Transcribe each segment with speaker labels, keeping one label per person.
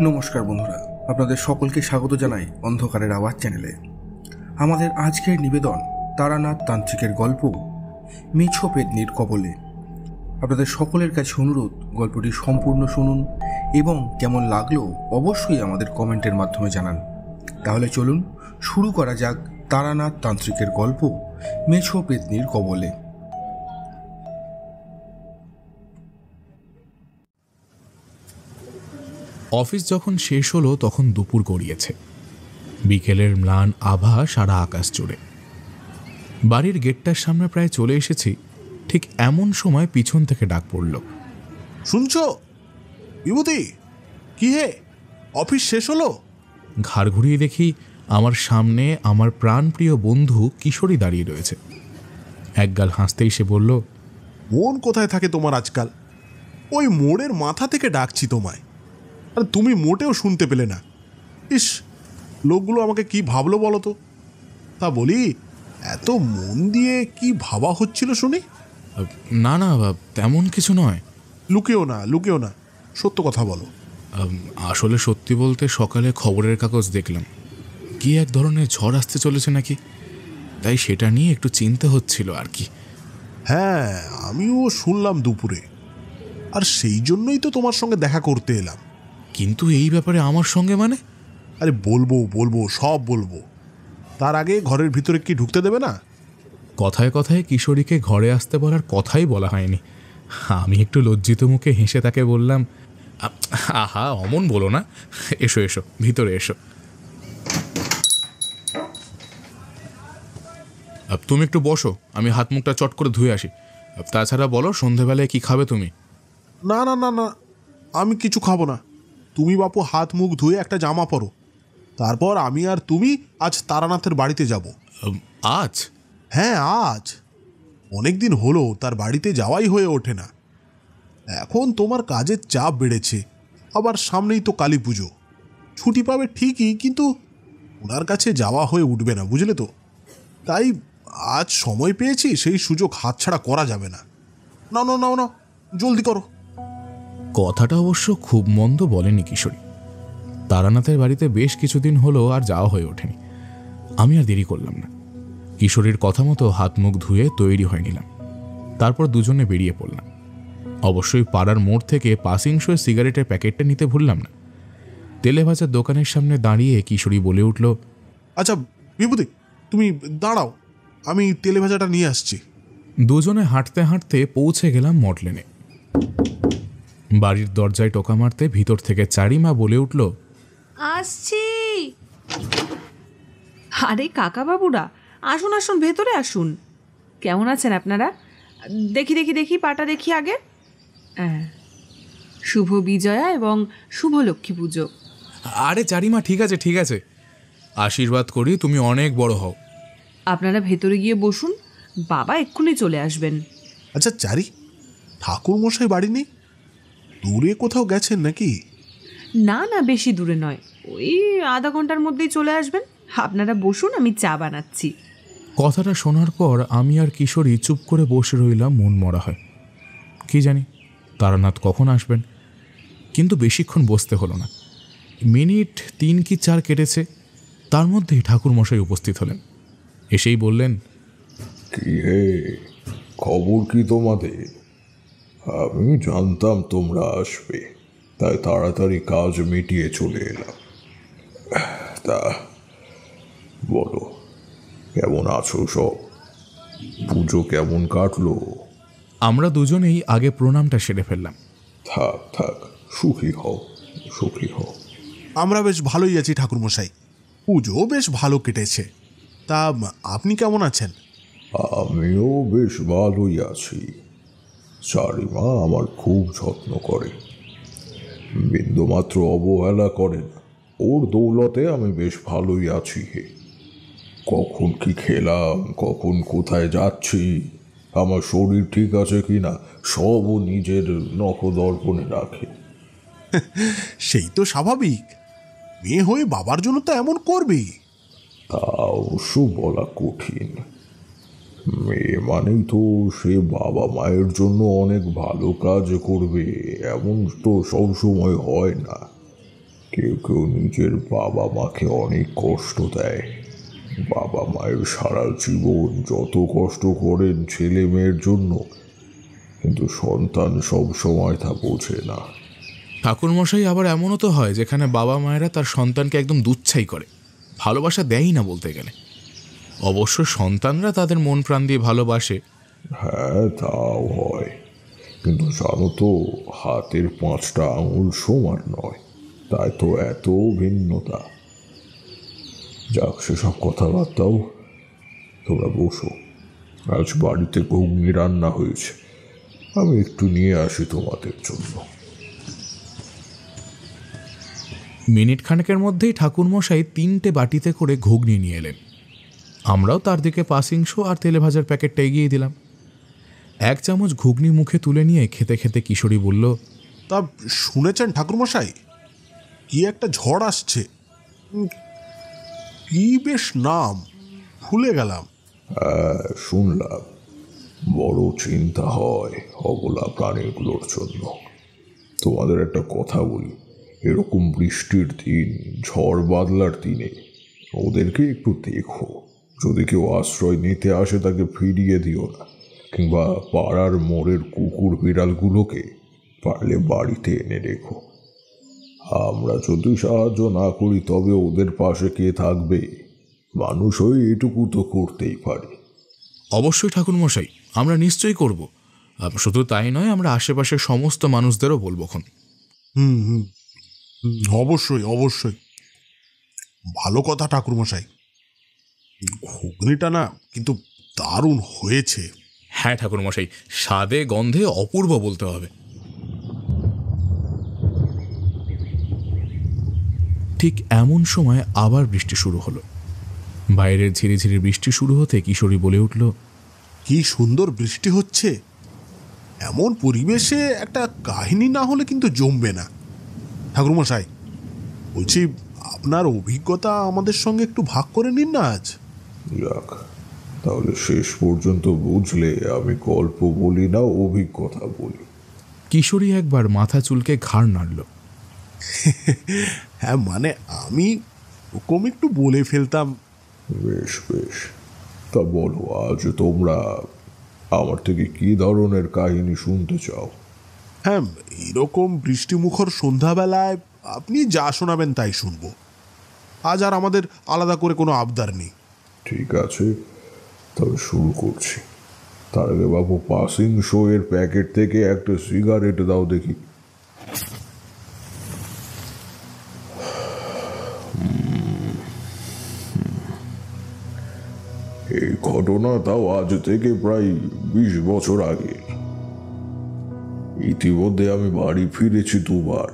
Speaker 1: নমস্কার বন্ধুরা, আপনাদের সকলকে স্বাগত জানাই অন্ধকারের আওয়াজ চ্যানেলে। আমাদের আজকের নিবেদন তারানাথ তান্ত্রিকের গল্প মেছো পেতনির কবলে। আপনাদের সকলের কাছে অনুরোধ, গল্পটি সম্পূর্ণ শুনুন এবং কেমন লাগলো অবশ্যই আমাদের কমেন্টের মাধ্যমে জানান। তাহলে চলুন শুরু করা যাক তারানাথ তান্ত্রিকের গল্প মেছো পেতনির কবলে।
Speaker 2: অফিস যখন শেষ হলো তখন দুপুর গড়িয়েছে। বিকেলের ম্লান আভা সারা আকাশ জুড়ে। বাড়ির গেটটার সামনে প্রায় চলে এসেছি, ঠিক এমন সময় পিছন থেকে ডাক পড়ল,
Speaker 3: শুনছো বিভূতি? কি হে, অফিস শেষ হলো?
Speaker 2: ঘাড় ঘুরিয়ে দেখি আমার সামনে আমার প্রাণপ্রিয় বন্ধু কিশোরী দাঁড়িয়ে রয়েছে। একগাল হাসতেই সে বলল,
Speaker 3: মন কোথায় থাকে তোমার আজকাল? ওই মোড়ের মাথা থেকে ডাকছি তোমায়, আর তুমি মোটেও শুনতে পেলে না। ইস, লোকগুলো আমাকে কি ভাবলো বলো তো? তা বলি, এত মন দিয়ে কি ভাবা হচ্ছিল শুনি?
Speaker 2: না না তেমন কিছু নয়।
Speaker 3: লুকেও না, সত্য কথা বলো।
Speaker 2: আসলে সত্যি বলতে সকালে খবরের কাগজ দেখলাম কি এক ধরনের ঝড় আসতে চলেছে নাকি, তাই সেটা নিয়ে একটু চিন্তা হচ্ছিল আর কি।
Speaker 3: হ্যাঁ, আমিও শুনলাম দুপুরে, আর সেই জন্যই তো তোমার সঙ্গে দেখা করতে এলাম।
Speaker 2: কিন্তু এই ব্যাপারে আমার সঙ্গে মানে?
Speaker 3: আরে বলবো, সব বলবো। তার আগে ঘরের ভিতরে কি ঢুকতে দেবে না?
Speaker 2: কথায় কথায় কিশোরীকে ঘরে আসতে বলার কথাই বলা হয়নি। আমি একটু লজ্জিত মুখে হেসে তাকে বললাম, আহা অমন বলো না, এসো এসো ভিতরে এসো। তুমি একটু বসো, আমি হাত মুখটা চট করে ধুয়ে আসি। তাছাড়া বলো, সন্ধেবেলায় কি খাবে তুমি?
Speaker 3: না, আমি কিছু খাবো না। তুমি বাপু হাত মুখ ধুয়ে একটা জামা পরো, তারপর আমি আর তুমি আজ তারানাথের বাড়িতে যাব।
Speaker 2: আজ?
Speaker 3: হ্যাঁ, আজ। অনেক দিন হলো তার বাড়িতে যাওয়াই হয়ে ওঠে না। এখন তোমার কাজের চাপ বেড়েছে, আবার সামনেই তো কালী পুজো। ছুটি পাবে ঠিকই, কিন্তু ওনার কাছে যাওয়া হয়ে উঠবে না, বুঝলে তো? তাই আজ সময় পেয়েছি, সেই সুযোগ হাতছাড়া করা যাবে না। না, জলদি করো।
Speaker 2: কথাটা অবশ্য খুব মন্দ বলেনি কিশোরী। তারানাথের বাড়িতে বেশ কিছুদিন হলো আর যাওয়া হয়ে ওঠেনি। আমি আর দেরি করলাম না, কিশোরীর কথা মতো হাত মুখ ধুয়ে তৈরি হয়ে নিলাম। তারপর দুজনে বেরিয়ে পড়লাম। অবশ্যই পাড়ার মোড় থেকে পাসিং শোয়ে সিগারেটের প্যাকেটটা নিতে ভুললাম না। তেলে ভাজার দোকানের সামনে দাঁড়িয়ে কিশোরী বলে উঠল,
Speaker 3: আচ্ছা বিভূতি, তুমি দাঁড়াও, আমি তেলে ভাজাটা নিয়ে আসছি।
Speaker 2: দুজনে হাঁটতে হাঁটতে পৌঁছে গেলাম মডলেনে। বাড়ির দরজায় টোকা মারতে ভিতর থেকে চারিমা বলে উঠল,
Speaker 4: আসছি। আরে কাকা বাবুরা, আসুন আসুন, ভেতরে আসুন। কেমন আছেন আপনারা? দেখি পাটা দেখি আগে। হ্যাঁ, শুভ বিজয়া এবং শুভ লক্ষ্মী পুজো।
Speaker 2: আরে চারিমা, ঠিক আছে, আশীর্বাদ করি তুমি অনেক বড় হও।
Speaker 4: আপনারা ভেতরে গিয়ে বসুন, বাবা এক্ষুনি চলে আসবেন।
Speaker 3: আচ্ছা চারি, ঠাকুর মশাই বাড়ি নেই? দূরে কোথাও গেছেন নাকি?
Speaker 4: না, বেশি দূরে নয়, ওই আধা ঘন্টার মধ্যেই চলে আসবেন। আপনারা বসুন, আমি চা বানাচ্ছি।
Speaker 2: কথাটা শোনার পর আমি আর কিশোরী চুপ করে বসে রইলাম, মন মরা হয়। কি জানি তারানাথ কখন আসবেন, কিন্তু বেশিক্ষণ বসতে হলো না। মিনিট 3 কি 4 কেটেছে, তার মধ্যেই ঠাকুরমশাই উপস্থিত হলেন। এসেই বললেন,
Speaker 5: কি হে, খবর কি তোমাদের? আমি জানতাম তোমরা আসবে, তাই তাড়াতাড়ি কাজ মিটিয়ে চলে এলাম। তা বলো, কেমন আছো সব? পুজো কেমন কাটলো?
Speaker 2: আমরা দুজনেই আগে প্রণামটা সেরে ফেললাম।
Speaker 5: থাক, সুখী হও।
Speaker 3: আমরা বেশ ভালোই আছি ঠাকুর মশাই, পুজো বেশ ভালো কেটেছে। তা আপনি কেমন আছেন?
Speaker 5: আমিও বেশ ভালোই আছি। চারিমা আমার খুব যত্ন করে, বিন্দুমাত্র অবহেলা করে না। ওর দৌলতে আমি বেশ ভালোই আছি হে। কখন কি খেলাম, কখন কোথায় যাচ্ছি, আমার শরীর ঠিক আছে কিনা সবও নিজের নখদর্পণে রাখে।
Speaker 3: সেই তো স্বাভাবিক, মেয়ে হয়ে বাবার জন্য তো এমন করবেই।
Speaker 5: তা অবশ্য বলা কঠিন। মেয়ে মানেই তো সে বাবা মায়ের জন্য অনেক ভালো কাজ করবে, এমন তো সবসময় হয় না। কেউ কেউ নিজের বাবা মাকে অনেক কষ্ট দেয়। বাবা মায়ের সারা জীবন যত কষ্ট করেন ছেলে মেয়ের জন্য, কিন্তু সন্তান সব সময় তা বোঝে না।
Speaker 2: ঠাকুরমশাই, আবার এমনও তো হয় যেখানে বাবা মায়েরা তার সন্তানকে একদম দুচ্ছাই করে, ভালোবাসা দেয়ই না বলতে গেলে। অবশ্য সন্তানরা তাদের মন প্রাণ দিয়ে ভালোবাসে।
Speaker 5: হ্যাঁ, তাও হয়, কিন্তু জানো তো, হাতের 5টা আঙুল সমান নয়, তাই তো এত ভিন্নতা। যাক, সেসব কথা বাদ দাও, তোমরা বসো। আজ বাড়িতে ঘুগনি রান্না হয়েছে, আমি একটু নিয়ে আসি তোমাদের জন্য।
Speaker 2: মিনিট খানেকের মধ্যেই ঠাকুরমশাই 3টে বাটিতে করে ঘুগনি নিয়ে এলেন। আমরাও তার দিকে পাসিংশো আর তেলে ভাজার প্যাকেটটা এগিয়ে দিলাম। 1 চামচ ঘুগনি মুখে তুলে নিয়ে খেতে খেতে কিশোরী বলল,
Speaker 3: তা শুনেছেন ঠাকুরমশাই, কি একটা ঝড় আসছে? কি বেশ নাম, ভুলে গেলাম।
Speaker 5: হ্যাঁ, শুনলাম। বড় চিন্তা হয় অবলা প্রাণীগুলোর জন্য। তোমাদের একটা কথা বলি, এরকম বৃষ্টির দিন, ঝড় বাদলার দিনে ওদেরকে একটু দেখো। যদি কেউ আশ্রয় নিতে আসে তাকে ফিরিয়ে দিও না, কিংবা পাড়ার মোড়ের কুকুর বিড়ালগুলোকে পারলে বাড়িতে এনে রেখো। আমরা যদি সাহায্য না করি তবে ওদের পাশে কে থাকবে? মানুষ হয়ে এটুকু তো করতেই পারি।
Speaker 2: অবশ্যই ঠাকুরমশাই, আমরা নিশ্চয়ই করব। শুধু তাই নয়, আমরা আশেপাশের সমস্ত মানুষদেরও বলবখন।
Speaker 3: হুম হুম হুম, অবশ্যই অবশ্যই, ভালো কথা ঠাকুরমশাই। ঘুগনিটা না কিন্তু দারুণ হয়েছে।
Speaker 2: হ্যাঁ ঠাকুরমশাই, স্বাদে গন্ধে অপূর্ব বলতে হবে। ঠিক এমন সময় আবার বৃষ্টি শুরু হলো। বাইরের ঝিরিঝিরি বৃষ্টি শুরু হতে কিশোরী বলে উঠল,
Speaker 3: কি সুন্দর বৃষ্টি হচ্ছে। এমন পরিবেশে একটা কাহিনী না হলে কিন্তু জমবে না। ঠাকুরমশাই, বলছি, আপনার অভিজ্ঞতা আমাদের সঙ্গে একটু ভাগ করে নিন না আজ।
Speaker 5: যাক, তাহলে শেষ পর্যন্ত বুঝলে আমি গল্প বলি না, অভিজ্ঞতা বলি।
Speaker 2: কিশোরী একবার মাথা চুলকে ঘাড় নাড়ল।
Speaker 3: হ্যাঁ, মানে আমি ওরকম একটু বলে ফেলতাম।
Speaker 5: বেশ বেশ, তা বলো, আজ তোমরা আমার থেকে কি ধরনের কাহিনী শুনতে চাও?
Speaker 3: হ্যাঁ, এরকম বৃষ্টিমুখর সন্ধ্যাবেলায় আপনি যা শোনাবেন তাই শুনবো। আজ আর আমাদের আলাদা করে কোনো আবদার নেই।
Speaker 5: ঠিক আছে, তবে শুরু করছি। তার আগে বাবু, পাসিং শো এর প্যাকেট থেকে একটা সিগারেট দাও দেখি। এই ঘটনা তাও আজ থেকে প্রায় 20 বছর আগে। ইতিমধ্যে আমি বাড়ি ফিরেছি 2বার।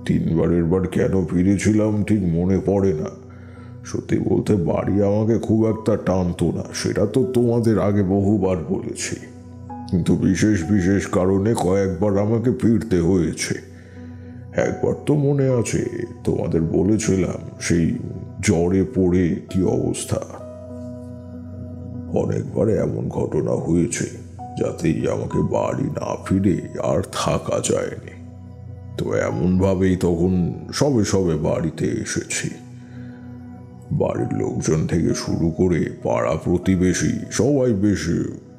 Speaker 5: 3বারের বার কেন ফিরেছিলাম ঠিক মনে পড়ে না। সত্যি বলতে বাড়ি আমাকে খুব একটা টানতো না, সেটা তো তোমাদের আগে বহুবার বলেছি। কিন্তু বিশেষ বিশেষ কারণে কয়েকবার আমাকে ফিরতে হয়েছে। একবার তো মনে আছে, তোমাদের বলেছিলাম সেই জ্বরে পড়ে কি অবস্থা। অনেকবার এমন ঘটনা হয়েছে যাতেই আমাকে বাড়ি না ফিরে আর থাকা যায়নি। তো এমনভাবেই তখন সবে সবে বাড়িতে এসেছি। বাড়ির লোকজন থেকে শুরু করে পাড়া প্রতিবেশী সবাই বেশ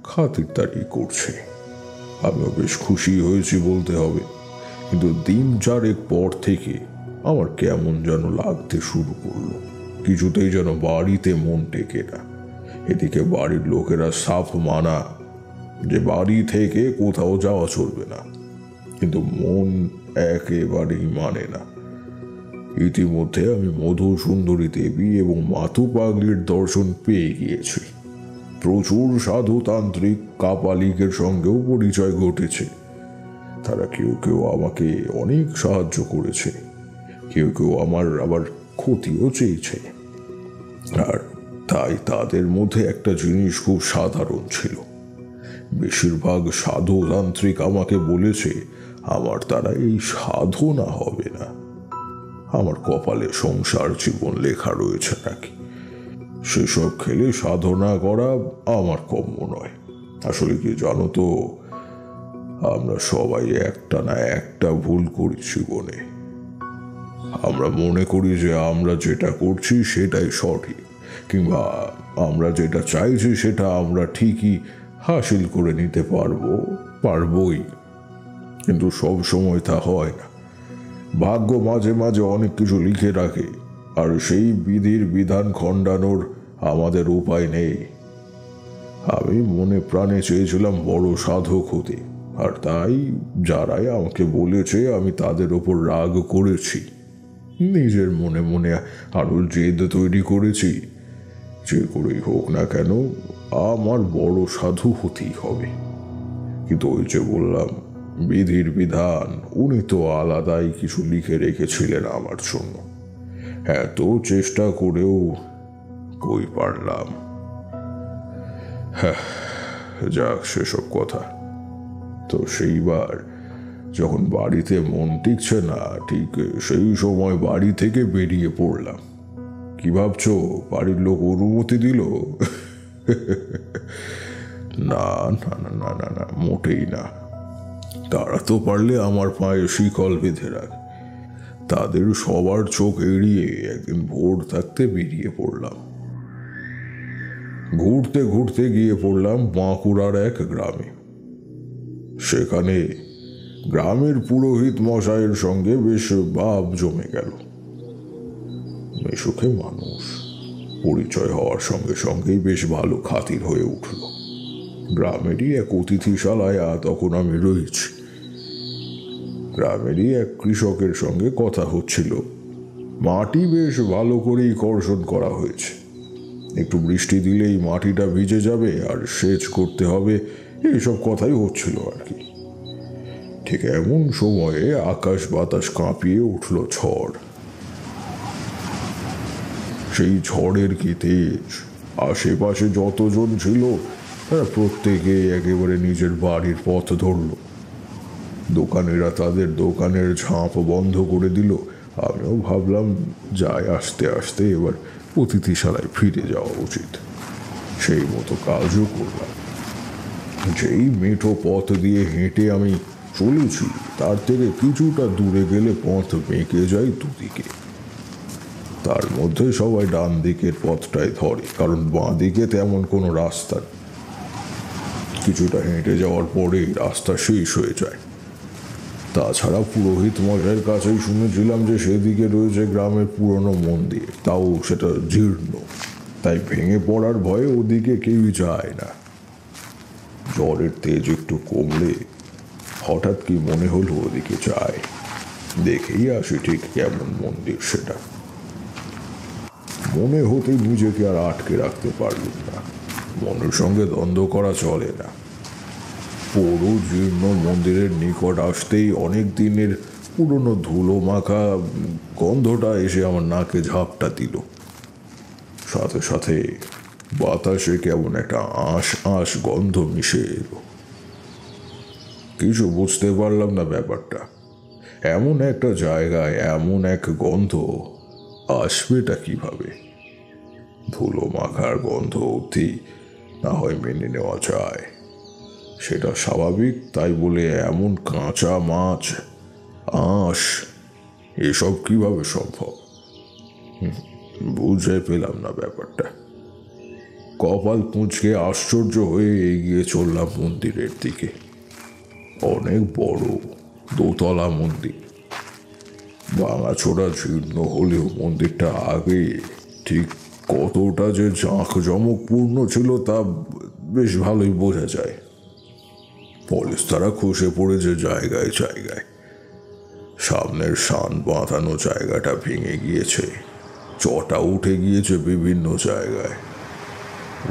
Speaker 5: খাতিরদারি করছে। আমিও বেশ খুশি হয়েছি বলতে হবে। কিন্তু 3-4 পর থেকে আমার কেমন যেন লাগতে শুরু করলো, কিছুতেই যেন বাড়িতে মন টেকে না। এদিকে বাড়ির লোকেরা সাফ মানা যে বাড়ি থেকে কোথাও যাওয়া চলবে না, কিন্তু মন একেবারেই মানে না। ইতিমধ্যে আমি মধু সুন্দরী দেবী এবং মাতু পাগলির দর্শন পেয়ে গিয়েছি। প্রচুর সাধুতান্ত্রিক কাপালিকের সঙ্গেও পরিচয় ঘটেছে। তারা কেউ কেউ আমাকে অনেক সাহায্য করেছে, কেউ কেউ আমার আবার ক্ষতিও চেয়েছে। আর তাই তাদের মধ্যে একটা জিনিস খুব সাধারণ ছিল। বেশিরভাগ সাধুতান্ত্রিক আমাকে বলেছে আমার দ্বারা এই সাধনা হবে না। আমার কপালে সংসার জীবন লেখা রয়েছে নাকি, সেসব খেলে সাধনা করা আমার কম্য নয়। আসলে কি জানো তো, আমরা সবাই একটা না একটা ভুল করি জীবনে। আমরা মনে করি যে আমরা যেটা করছি সেটাই সঠিক, কিংবা আমরা যেটা চাইছি সেটা আমরা ঠিকই হাসিল করে নিতে পারবই। কিন্তু সব সময় তা হয় না। ভাগ্য মাঝে মাঝে অনেক কিছু লিখে রাখে, আর সেই বিধির বিধান খণ্ডানোর আমাদের উপায় নেই। আমি মনে প্রাণে চেয়েছিলাম বড় সাধক হতে, আর তাই যারাই আমাকে বলেছে আমি তাদের ওপর রাগ করেছি। নিজের মনে মনে আরো জেদ তৈরি করেছি, যে করেই হোক না কেন আমার বড় সাধু হতেই হবে। কিন্তু ওই যে বললাম, বিধির বিধান, উনি তো আলাদাই কিছু লিখে রেখেছিলেন আমার জন্য। এত চেষ্টা করেও কই পারলাম। হ্যাঁ, যাক সেসব কথা। তো সেইবার যখন বাড়িতে মন টিকছে না, ঠিক সেই সময় বাড়ি থেকে বেরিয়ে পড়লাম। কি ভাবছো, বাড়ির লোক অনুমতি দিল? না না না না না না, মোটেই না। তারা তো পারলে আমার পায়ে শিকল বেঁধে রাখ। তাদের সবার চোখ এড়িয়ে একদিন ভোর থাকতে বেরিয়ে পড়লাম। ঘুরতে ঘুরতে গিয়ে পড়লাম বাঁকুড়ার এক গ্রামে। সেখানে গ্রামের পুরোহিত মশাইয়ের সঙ্গে বেশ ভাব জমে গেল। মেশুকে মানুষ, পরিচয় হওয়ার সঙ্গে সঙ্গেই বেশ ভালো খাতির হয়ে উঠল। গ্রামেরই এক অতিথিশালায় তখন আমি রয়েছি। গ্রামেরই এক কৃষকের সঙ্গে কথা হচ্ছিল। মাটি বেশ ভালো করেই কর্ষণ করা হয়েছে। একটু বৃষ্টি দিলেই মাটিটা ভিজে যাবে আর সেচ করতে হবে, এইসব কথাই হচ্ছিল আর কি। ঠিক এমন সময়ে আকাশ বাতাস কাঁপিয়ে উঠল ঝড়। সেই ঝড়ের কি তেজ! আশেপাশে যতজন ছিল তারা প্রত্যেকে একেবারে নিজের বাড়ির পথ ধরল। দোকানিরা তাদের দোকানের ঝাঁপ বন্ধ করে দিল। আমিও ভাবলাম যাই, আস্তে আস্তে এবার অতিথিশালায় ফিরে যাওয়া উচিত। সেই মতো কাজও করলাম। যেই মেঠো পথ দিয়ে হেঁটে আমি চলেছি, তার থেকে কিছুটা দূরে গেলে পথ বেঁকে যায় দুদিকে। তার মধ্যে সবাই ডান দিকের পথটাই ধরে, কারণ বাঁ দিকে তেমন কোনো রাস্তা নেই। কিছুটা হেঁটে যাওয়ার পরে রাস্তা শেষ হয়ে যায়। তাছাড়া পুরোহিত মশাইয়ের কাছেই শুনেছিলাম যে সেদিকে রয়েছে গ্রামের পুরনো মন্দির, তাও সেটা জীর্ণ, তাই ভেঙে পড়ার ভয়ে ওদিকে কেউই যায় না। জ্বরের তেজ একটু কমলে হঠাৎ কি মনে হলো ওদিকে যায়, দেখেই আসি ঠিক কেমন মন্দির সেটা। মনে হতে নিজেকে আর আটকে রাখতে পারলাম না। মনের সঙ্গে দ্বন্দ্ব করা চলে না। পুরো জীর্ণ মন্দিরের নিকট আসতেই অনেক দিনের পুরনো ধুলো মাখা গন্ধটা এসে আমার নাকে ঝাপটা দিল। সাথে সাথে বাতাসে কেমন একটা আঁশ গন্ধ মিশে এলো। কিছু বুঝতে পারলাম না ব্যাপারটা। এমন একটা জায়গায় এমন এক গন্ধ আসবেটা কিভাবে? ধুলো মাখার গন্ধ অবধি না হয় মেনে নেওয়া যায়, সেটা স্বাভাবিক। তাই বলে এমন কাঁচা মাছ, আঁশ, এসব কিভাবে সম্ভব? বুঝে পেলাম না ব্যাপারটা। কপাল পুঁচকে আশ্চর্য হয়ে এগিয়ে চললাম মন্দিরের দিকে। অনেক বড় দোতলা মন্দির। ভাঙাচোরা জীর্ণ হলেও মন্দিরটা আগে ঠিক কতটা যে জাঁকজমকপূর্ণ ছিল তা বেশ ভালোই বোঝা যায়। পলেস্তারা খসে পড়েছে জায়গায় জায়গায়। সামনের শান বাঁধানো জায়গাটা ভেঙে গিয়েছে, চটা উঠে গিয়েছে বিভিন্ন জায়গায়।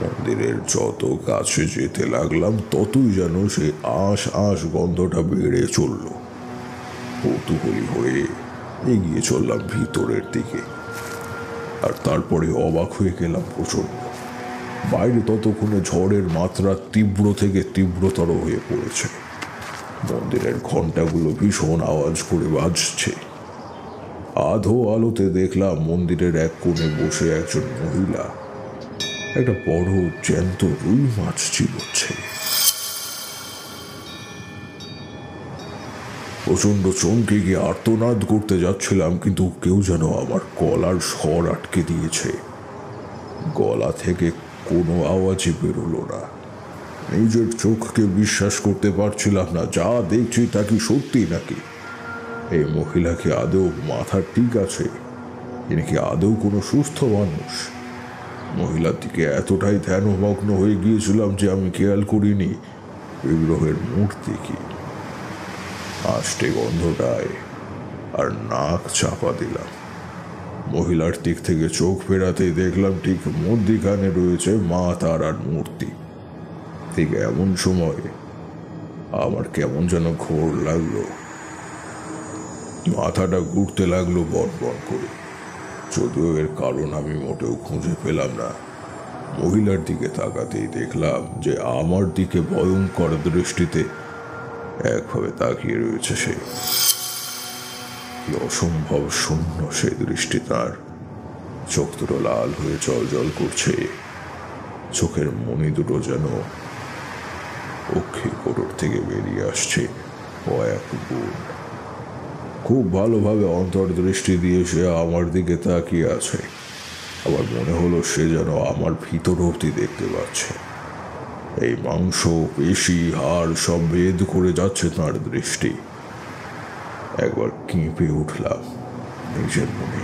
Speaker 5: মন্দিরের যত কাছে যেতে লাগলাম ততই যেন সেই আঁশ গন্ধটা বেড়ে চলল। কৌতূহলী হয়ে এগিয়ে চললাম ভিতরের দিকে। আর তারপরে অবাক হয়ে গেলাম প্রচন্ড। বাইরে ততক্ষণে ঝড়ের মাত্রা তীব্র থেকে তীব্রতর হয়ে পড়েছে। মন্দিরের ঘণ্টাগুলো ভীষণ আওয়াজ করে বাজছে। আধো আলোতে দেখলাম মন্দিরের এক কোণে বসে একজন মহিলা একটা বড় জ্যান্ত রুই মাছ চিবোচ্ছে। প্রচণ্ড চমকে গিয়ে আর্তনাদ করতে যাচ্ছিলাম, কিন্তু কেউ যেন আমার গলার স্বর আটকে দিয়েছে। গলা থেকে কোনো আওয়াজই বেরোলো না। নিজের চোখকে বিশ্বাস করতে পারছিলাম না। যা দেখছি তা কি সত্যি নাকি? এই মহিলা কি আদৌ মাথা ঠিক আছে? ইনি কি আদৌ কোনো সুস্থ মানুষ? মহিলার দিকে এতটাই ধ্যানমগ্ন হয়ে গিয়েছিলাম যে আমি খেয়াল করিনি বিগ্রহের মূর্তি কি। আষ্টে গন্ধটায় আর নাক চাপা দিলাম। মহিলার দিক থেকে চোখ ফেরাতেই দেখলাম ঠিক মধ্যিখানে রয়েছে মা তারার মূর্তি। ঠিক এমন সময় আমার কেমন যেন ঘোর লাগলো। মাথাটা ঘুরতে লাগলো বড় করে, যদিও এর কারণ আমি মোটেও খুঁজে পেলাম না। মহিলার দিকে তাকাতেই দেখলাম যে আমার দিকে ভয়ঙ্কর দৃষ্টিতে একভাবে তাকিয়ে রয়েছে সে। অসম্ভব শূন্য সে দৃষ্টি তার। চোখ দুটো লাল হয়ে জল করছে। চোখের মণি দুটো যেন অক্ষি কোটর থেকে বেরিয়ে আসছে কয়েক গুণ। খুব ভালোভাবে অন্তর্দৃষ্টি দিয়ে সে আমার দিকে তাকিয়ে আছে। আবার মনে হলো সে যেন আমার ভিতর অবধি দেখতে পাচ্ছে। এই মাংস, পেশি, হাড় সব ভেদ করে যাচ্ছে তার দৃষ্টি। একবার কেঁপে উঠলাম নিজের মনে।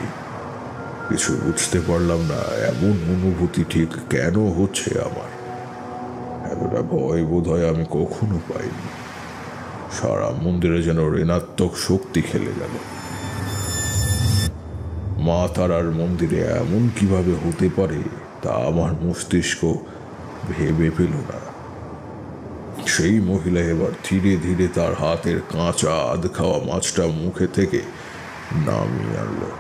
Speaker 5: কিছু বুঝতে পারলাম না এমন অনুভূতি ঠিক কেন হচ্ছে আমার। এতটা ভয় বোধ হয় আমি কখনো পাইনি। সারা মন্দিরে যেন ঋণাত্মক শক্তি খেলে গেল। মা তারার মন্দিরে এমন কিভাবে হতে পারে তা আমার মস্তিষ্ক ভেবে পেল না। সেই মহিলা এবার ধীরে ধীরে তার হাতের কাঁচা আধ খাওয়া মাছটা মুখে থেকে নামিয়ে আনলো,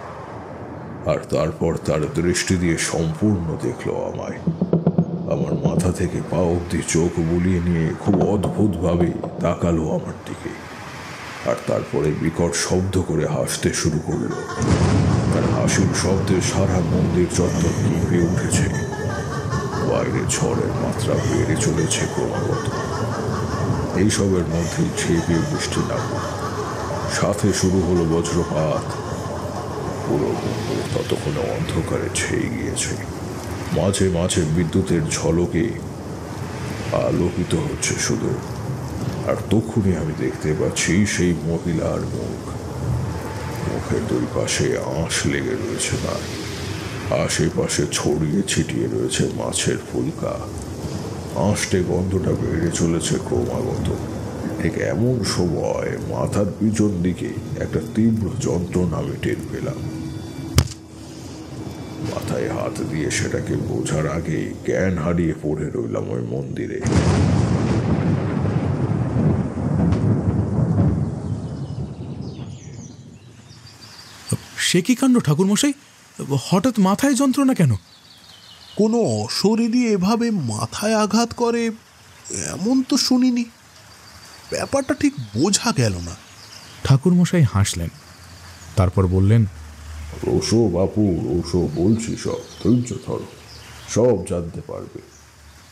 Speaker 5: আর তারপর তার দৃষ্টি দিয়ে সম্পূর্ণ দেখলো আমায়। আমার মাথা থেকে পা অব্দি চোখ বুলিয়ে নিয়ে খুব অদ্ভুতভাবে তাকালো আমার দিকে, আর তারপরে বিকট শব্দ করে হাসতে শুরু করলো। তার হাসির শব্দে সারা মন্দির চত্বর কেঁপে উঠেছে। বাইরে ঝড়ের মাত্রা বেড়ে চলেছে ক্রমাগত। এইসবের মধ্যে ঝেঁপে বৃষ্টি নামল, সাথে শুরু হলো বজ্রপাত। পুরো মন্দির ততক্ষণে অন্ধকারে ছেয়ে গিয়েছে। মাঝে মাঝে বিদ্যুতের ঝলকে আলোকিত হচ্ছে শুধু। আর তখনই আমি দেখতে পাচ্ছি সেই মহিলার মুখ। মুখের দুই পাশে আঁশ লেগে রয়েছে তার। আশেপাশে ছড়িয়ে ছিটিয়ে রয়েছে মাছের ফুলকা। আঁশটে গন্ধটা বেড়ে চলেছে ক্রমাগত। ঠিক এমন সময় মাথার পিছন দিকে একটা তীব্র যন্ত্রণা আমি টের পেলাম। মাথায় হাত দিয়ে সেটাকে বোঝার আগে জ্ঞান হারিয়ে পড়ে রইলাম ওই মন্দিরে।
Speaker 2: সে কি কাণ্ড ঠাকুরমশাই! হঠাৎ মাথায় যন্ত্রণা কেন?
Speaker 3: কোনো অশরীরী এভাবে মাথায় আঘাত করে এমন তো শুনিনি। ব্যাপারটা ঠিক বোঝা গেল না।
Speaker 2: ঠাকুরমশাই হাসলেন, তারপর বললেন,
Speaker 5: রোশো বাপু, রোশো বলছি, সব ধৈর্য ধরো, সব জানতে পারবে।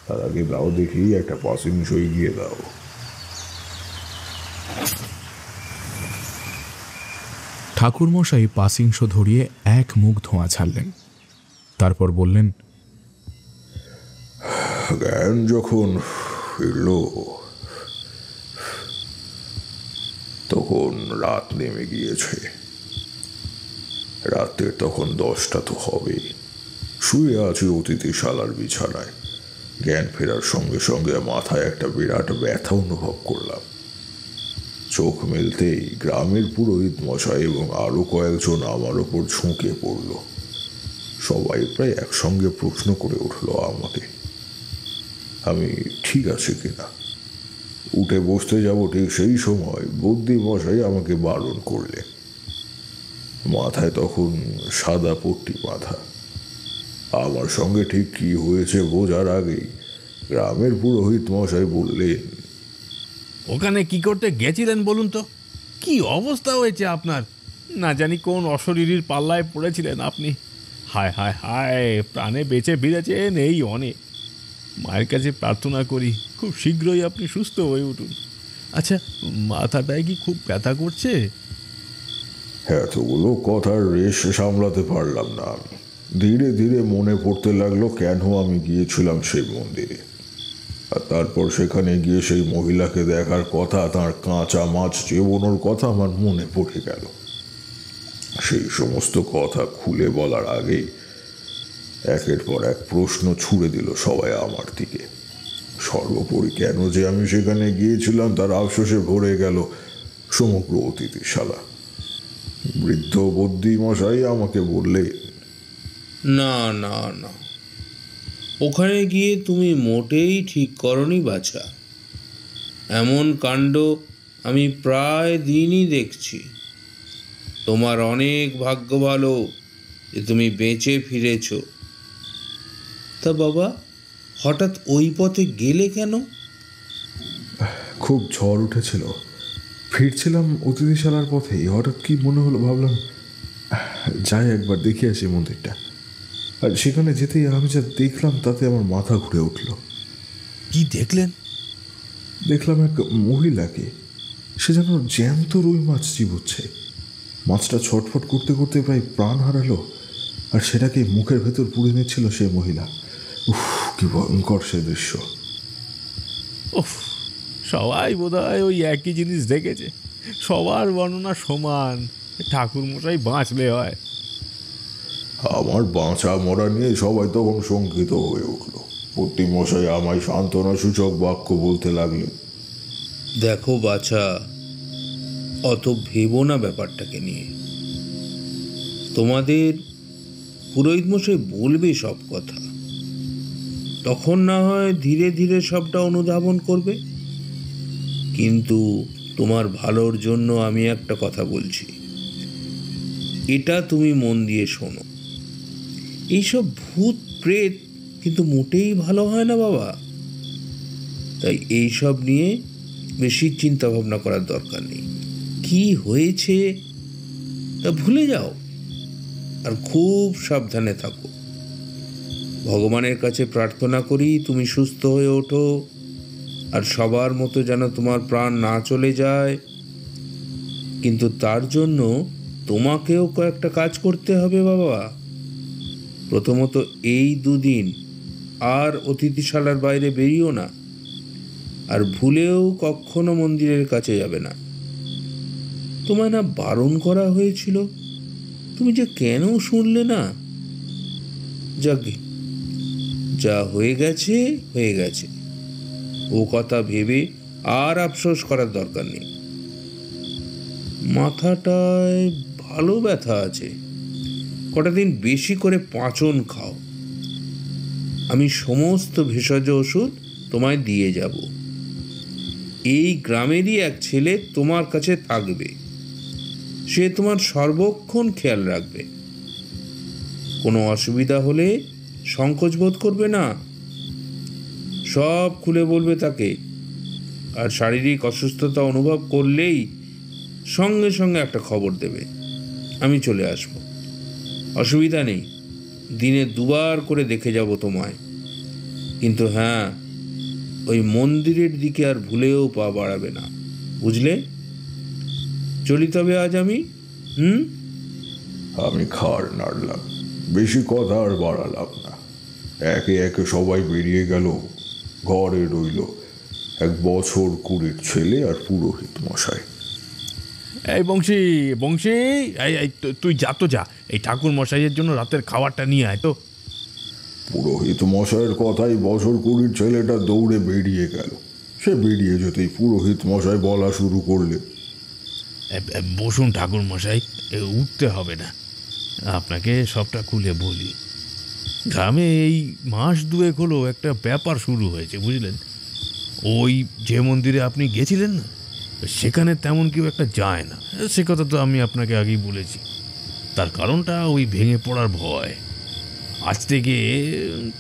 Speaker 5: তার আগে দাও দেখি একটা পাসিং সই গিয়ে দাও।
Speaker 2: ঠাকুরমশাই পাসিংশ ধরিয়ে এক মুখ ধোঁয়া ছাড়লেন, তারপর বললেন,
Speaker 5: জ্ঞান যখন ফিরল তখন রাত নেমে গিয়েছে। রাতের তখন 10টা তো হবেই। শুয়ে আছি অতিথিশালার বিছানায়। জ্ঞান ফেরার সঙ্গে সঙ্গে মাথায় একটা বিরাট ব্যথা অনুভব করলাম। চোখ মেলতেই গ্রামের পুরোহিত মশাই এবং আরো কয়েকজন আমার ওপর ঝুঁকে পড়ল। সবাই প্রায় একসঙ্গে প্রশ্ন করে উঠল আমাকে আমি ঠিক আছে কিনা। উঠে বসতে যাব ঠিক সেই সময় বুদ্ধি মশাই আমাকে বারণ করলেন। মাথায় তখন সাদা পট্টি বাঁধা। আমার সঙ্গে ঠিক কি হয়েছে বোঝার আগেই গ্রামের পুরোহিত মশাই বললেন,
Speaker 6: ওখানে কি করতে গেছিলেন বলুন তো? কি অবস্থা হয়েছে আপনার? না জানি কোন অশরীরীর পাল্লায় পড়েছিলেন আপনি। হায় হায় হায়, প্রাণে বেঁচে ফিরেছেন এই অনেক। মায়ের কাছে প্রার্থনা করি খুব শীঘ্রই আপনি সুস্থ হয়ে উঠুন। আচ্ছা, মাথাটায় কি খুব ব্যথা করছে?
Speaker 5: এতগুলো কথার রেশ সামলাতে পারলাম না আমি। ধীরে ধীরে মনে পড়তে লাগলো কেন আমি গিয়েছিলাম সেই মন্দিরে, আর তারপর সেখানে গিয়ে সেই মহিলাকে দেখার কথা, তার কাঁচা মাছ চেবোনোর কথা আমার মনে পড়ে গেল। সেই সমস্ত কথা খুলে বলার আগেই একের পর এক প্রশ্ন ছুড়ে দিল সবাই আমার দিকে। সর্বোপরি কেন যে আমি সেখানে গিয়েছিলাম তার আফসোসে ভরে গেল সমগ্র অতিথিশালা। বৃদ্ধ বদ্যি মশাই আমাকে বললে,
Speaker 7: না না না, ওখানে গিয়ে তুমি মোটেই ঠিক করনি বাছা। এমন কাণ্ড আমি প্রায় দিনই দেখছি। তোমার অনেক ভাগ্য ভালো যে তুমি বেঁচে ফিরেছ। তা বাবা, হঠাৎ ওই পথে গেলে কেন?
Speaker 5: খুব ঝড় উঠেছিল, ফিরছিলাম অতিথিশালার পথেই হঠাৎ কি মনে হলো, ভাবলাম যাই একবার দেখে আসি মন্দিরটা। আর সেখানে যেতেই আমি যা দেখলাম তাতে আমার মাথা ঘুরে উঠল।
Speaker 6: কি দেখলেন?
Speaker 5: দেখলাম এক মহিলাকে, সে যেন জ্যান্ত রুই মাছ চিবুচ্ছে। মাছটা ছটফট করতে করতে প্রায় প্রাণ হারালো, আর সেটাকে মুখের ভেতর পুড়ে নিচ্ছিল সে মহিলা। উফ, কি ভয়ঙ্কর সে দৃশ্য!
Speaker 6: ওফ, সবাই বোধহয় ওই একই জিনিস দেখেছে। সবার বর্ণনা সমান। ঠাকুর মশাই বাঁচলে হয়।
Speaker 5: আমার বাঁচা মরা নিয়ে সবাই তখন শঙ্কিত হয়ে উঠল। মশাই আমায় সান্ত্বনা সূচক বাক্য বলতে লাগলেন,
Speaker 7: দেখো বাছা, অত ভেবো না ব্যাপারটাকে নিয়ে। তোমাদের পুরোহিত মশাই বলবে সব কথা, তখন না হয় ধীরে ধীরে সবটা অনুধাবন করবে। কিন্তু তোমার ভালোর জন্য আমি একটা কথা বলছি, এটা তুমি মন দিয়ে শোনো। এইসব ভূত প্রেত কিন্তু মোটেই ভালো হয় না বাবা। তাই এইসব নিয়ে বেশি চিন্তা ভাবনা করার দরকার নেই। কি হয়েছে তা ভুলে যাও, আর খুব সাবধানে থাকো। ভগবানের কাছে প্রার্থনা করি তুমি সুস্থ হয়ে ওঠো, আর সবার মতো যেন তোমার প্রাণ না চলে যায়। কিন্তু তার জন্য তোমাকেও কয়েকটা কাজ করতে হবে বাবা। প্রথমত, এই দুদিন আর অতিথিশালার বাইরে বেরিও না, আর ভুলেও কখনো মন্দিরের কাছে যাবে না। তোমায় না বারণ করা হয়েছিল? তুমি যে কেন শুনলে না? যাকে যা হয়ে গেছে হয়ে গেছে, ও কথা ভেবে আর আফসোস করার দরকার নেই। মাথাটায় ভালো ব্যথা আছে, কটা দিন বেশি করে পাঁচন খাও। আমি সমস্ত ভেষজ ওষুধ তোমায় দিয়ে যাব। এই গ্রামেরই এক ছেলে তোমার কাছে থাকবে, সে তোমার সর্বক্ষণ খেয়াল রাখবে। কোনো অসুবিধা হলে সংকোচ বোধ করবে না, সব খুলে বলবে তাকে। আর শারীরিক অসুস্থতা অনুভব করলেই সঙ্গে সঙ্গে একটা খবর দেবে, আমি চলে আসব। অসুবিধা নেই, দিনে দুবার করে দেখে যাব তোমায়। কিন্তু হ্যাঁ, ওই মন্দিরের দিকে আর ভুলেও পা বাড়াবে না, বুঝলে? চলি তবে আজ আমি।
Speaker 5: আমি খাড় নাড়লাম, বেশি কথা আর বাড়ালাম না। একে একে সবাই বেরিয়ে গেল। ঘরে রইল 1 বছর 20 ছেলে আর পুরোহিত মশাই।
Speaker 6: এই বংশী, বংশী, এই তুই যা তো যা, এই ঠাকুর মশাইয়ের জন্য রাতের খাবারটা নিয়ে আয় তো।
Speaker 5: পুরোহিত মশাইয়ের কথাই বছর 20 ছেলেটা দৌড়ে বেরিয়ে গেল। সে বেরিয়ে যেতেই পুরোহিত মশাই বলা শুরু করলে,
Speaker 6: বসুন ঠাকুর মশাই, উঠতে হবে না, আপনাকে সবটা খুলে বলি। গ্রামে এই মাস 2 হলো একটা ব্যাপার শুরু হয়েছে, বুঝলেন? ওই যে মন্দিরে আপনি গেছিলেন না, সেখানে তেমন কেউ একটা যায় না। সে কথা তো আমি আপনাকে আগেই বলেছি। তার কারণটা ওই ভেঙে পড়ার ভয়। আজ থেকে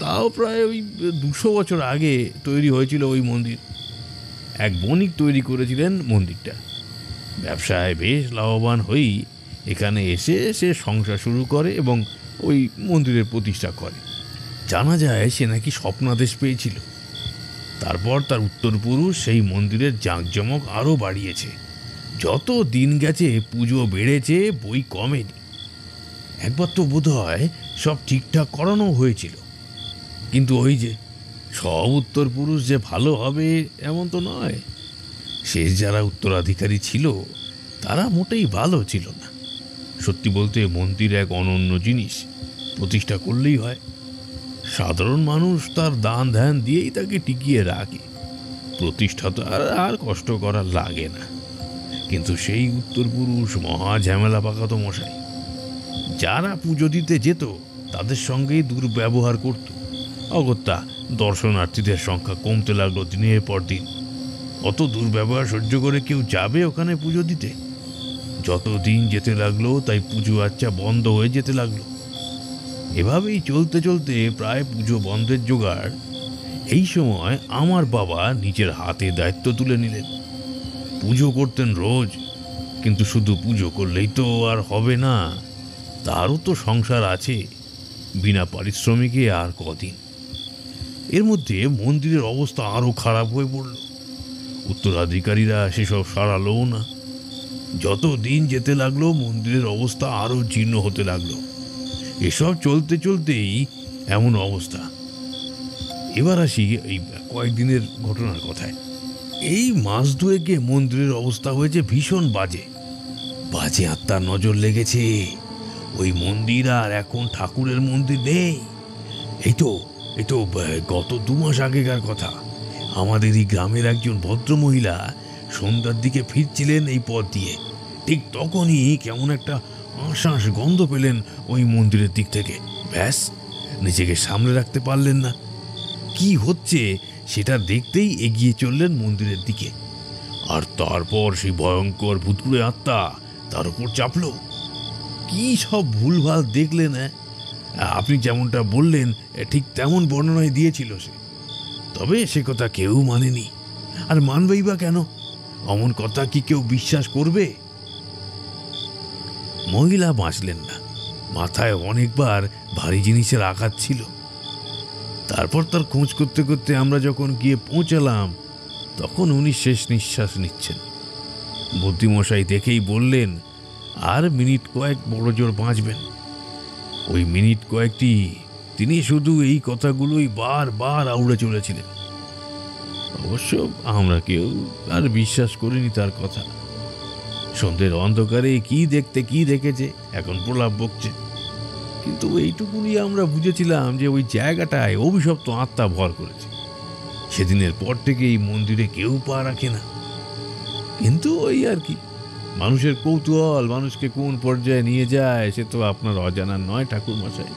Speaker 6: তাও প্রায় ওই 200 বছর আগে তৈরি হয়েছিল ওই মন্দির। এক বণিক তৈরি করেছিলেন মন্দিরটা। ব্যবসায় বেশ লাভবান হয়েই এখানে এসে সে সংসার শুরু করে এবং ওই মন্দিরের প্রতিষ্ঠা করে। জানা যায় সে নাকি স্বপ্নাদেশ পেয়েছিল। তারপর তার উত্তরপুরুষ সেই মন্দিরের জাঁকজমক আরও বাড়িয়েছে। যত দিন গেছে পুজো বেড়েছে, বই কমেনি। একবার তো বোধ হয় সব ঠিকঠাক করানো হয়েছিল, কিন্তু ওই যে সব উত্তরপুরুষ যে ভালো হবে এমন তো নয়। শেষ যারা উত্তরাধিকারী ছিল তারা মোটেই ভালো ছিল না। সত্যি বলতে মন্দির এক অনন্য জিনিস, প্রতিষ্ঠা করলেই হয়। সাধারণ মানুষ তার দান ধ্যান দিয়েই তাকে টিকিয়ে রাখে, প্রতিষ্ঠা তো আর কষ্ট করার লাগে না। কিন্তু সেই উত্তরপুরুষ মহা ঝামেলা পাকাতো মশাই। যারা পুজো দিতে যেত তাদের সঙ্গেই দুর্ব্যবহার করত। অগত্যা দর্শনার্থীদের সংখ্যা কমতে লাগলো দিনের পর দিন। অত দুর্ব্যবহার সহ্য করে কেউ যাবে ওখানে পুজো দিতে? যত দিন যেতে লাগলো তাই পুজো আচ্ছা বন্ধ হয়ে যেতে লাগলো। এভাবেই চলতে চলতে প্রায় পুজো বন্ধের জোগাড়। এই সময় আমার বাবা নিজের হাতে দায়িত্ব তুলে নিলেন। পুজো করতেন রোজ, কিন্তু শুধু পুজো করলেই তো আর হবে না, তারও তো সংসার আছে। বিনা পারিশ্রমিকে আর কদিন। এর মধ্যে মন্দিরের অবস্থা আরও খারাপ হয়ে পড়ল। উত্তরাধিকারীরা সেসব সারালোও না। যত দিন যেতে লাগলো মন্দিরের অবস্থা আরও জীর্ণ হতে লাগলো। এসব চলতে চলতেই এমন অবস্থা। এবার আসি এই কয়েকদিনের ঘটনার কথায়। এই মাস দুয়েকে মন্দিরের অবস্থা হয়েছে ভীষণ বাজে। বাজে আত্মার নজর লেগেছে। ওই মন্দির আর এখন ঠাকুরের মন্দির নেই। এই তো গত 2 মাস আগেকার কথা। আমাদের এই গ্রামের একজন ভদ্রমহিলা সন্ধ্যার দিকে ফিরছিলেন এই পথ দিয়ে। ঠিক তখনই কেমন একটা আঁশাঁশ গন্ধ পেলেন ওই মন্দিরের দিক থেকে। ব্যাস, নিজেকে সামলে রাখতে পারলেন না। কি হচ্ছে সেটা দেখতেই এগিয়ে চললেন মন্দিরের দিকে। আর তারপর সেই ভয়ঙ্কর ভূতকুড়ে আত্মা তার উপর চাপল। কি সব ভুলভাল দেখলেন! আপনি যেমনটা বললেন ঠিক তেমন বর্ণনায় দিয়েছিল সে। তবে সে কথা কেউ মানেনি, আর মানবেই বা কেন? অমন কথা কি কেউ বিশ্বাস করবে? মহিলা বাঁচলেন না। মাথায় অনেকবার ভারী জিনিসের আঘাত ছিল। তারপর তার খোঁজ করতে করতে আমরা যখন গিয়ে পৌঁছালাম তখন উনি শেষ নিঃশ্বাস নিচ্ছেন। বুদ্ধিমশাই দেখেই বললেন আর মিনিট কয়েক বড় জোর বাঁচবেন। ওই মিনিট কয়েকটি তিনি শুধু এই কথাগুলোই বারবার আউড়ে চলেছিলেন। অবশ্য আমরা কেউ আর বিশ্বাস করিনি তার কথা। সন্ধ্যের অন্ধকারে কি দেখেছে এখন প্রলাপ বকছে। কিন্তু এইটুকুনি আমরা বুঝেছিলাম যে ওই জায়গাটায় অভিশপ্ত আত্মা ভর করেছে। সেদিনের পর থেকে এই মন্দিরে কেউ পা রাখে না। কিন্তু ওই আর কি, মানুষের কৌতূহল মানুষকে কোন পর্যায়ে নিয়ে যায় সে তো আপনার অজানা নয় ঠাকুর মশাই।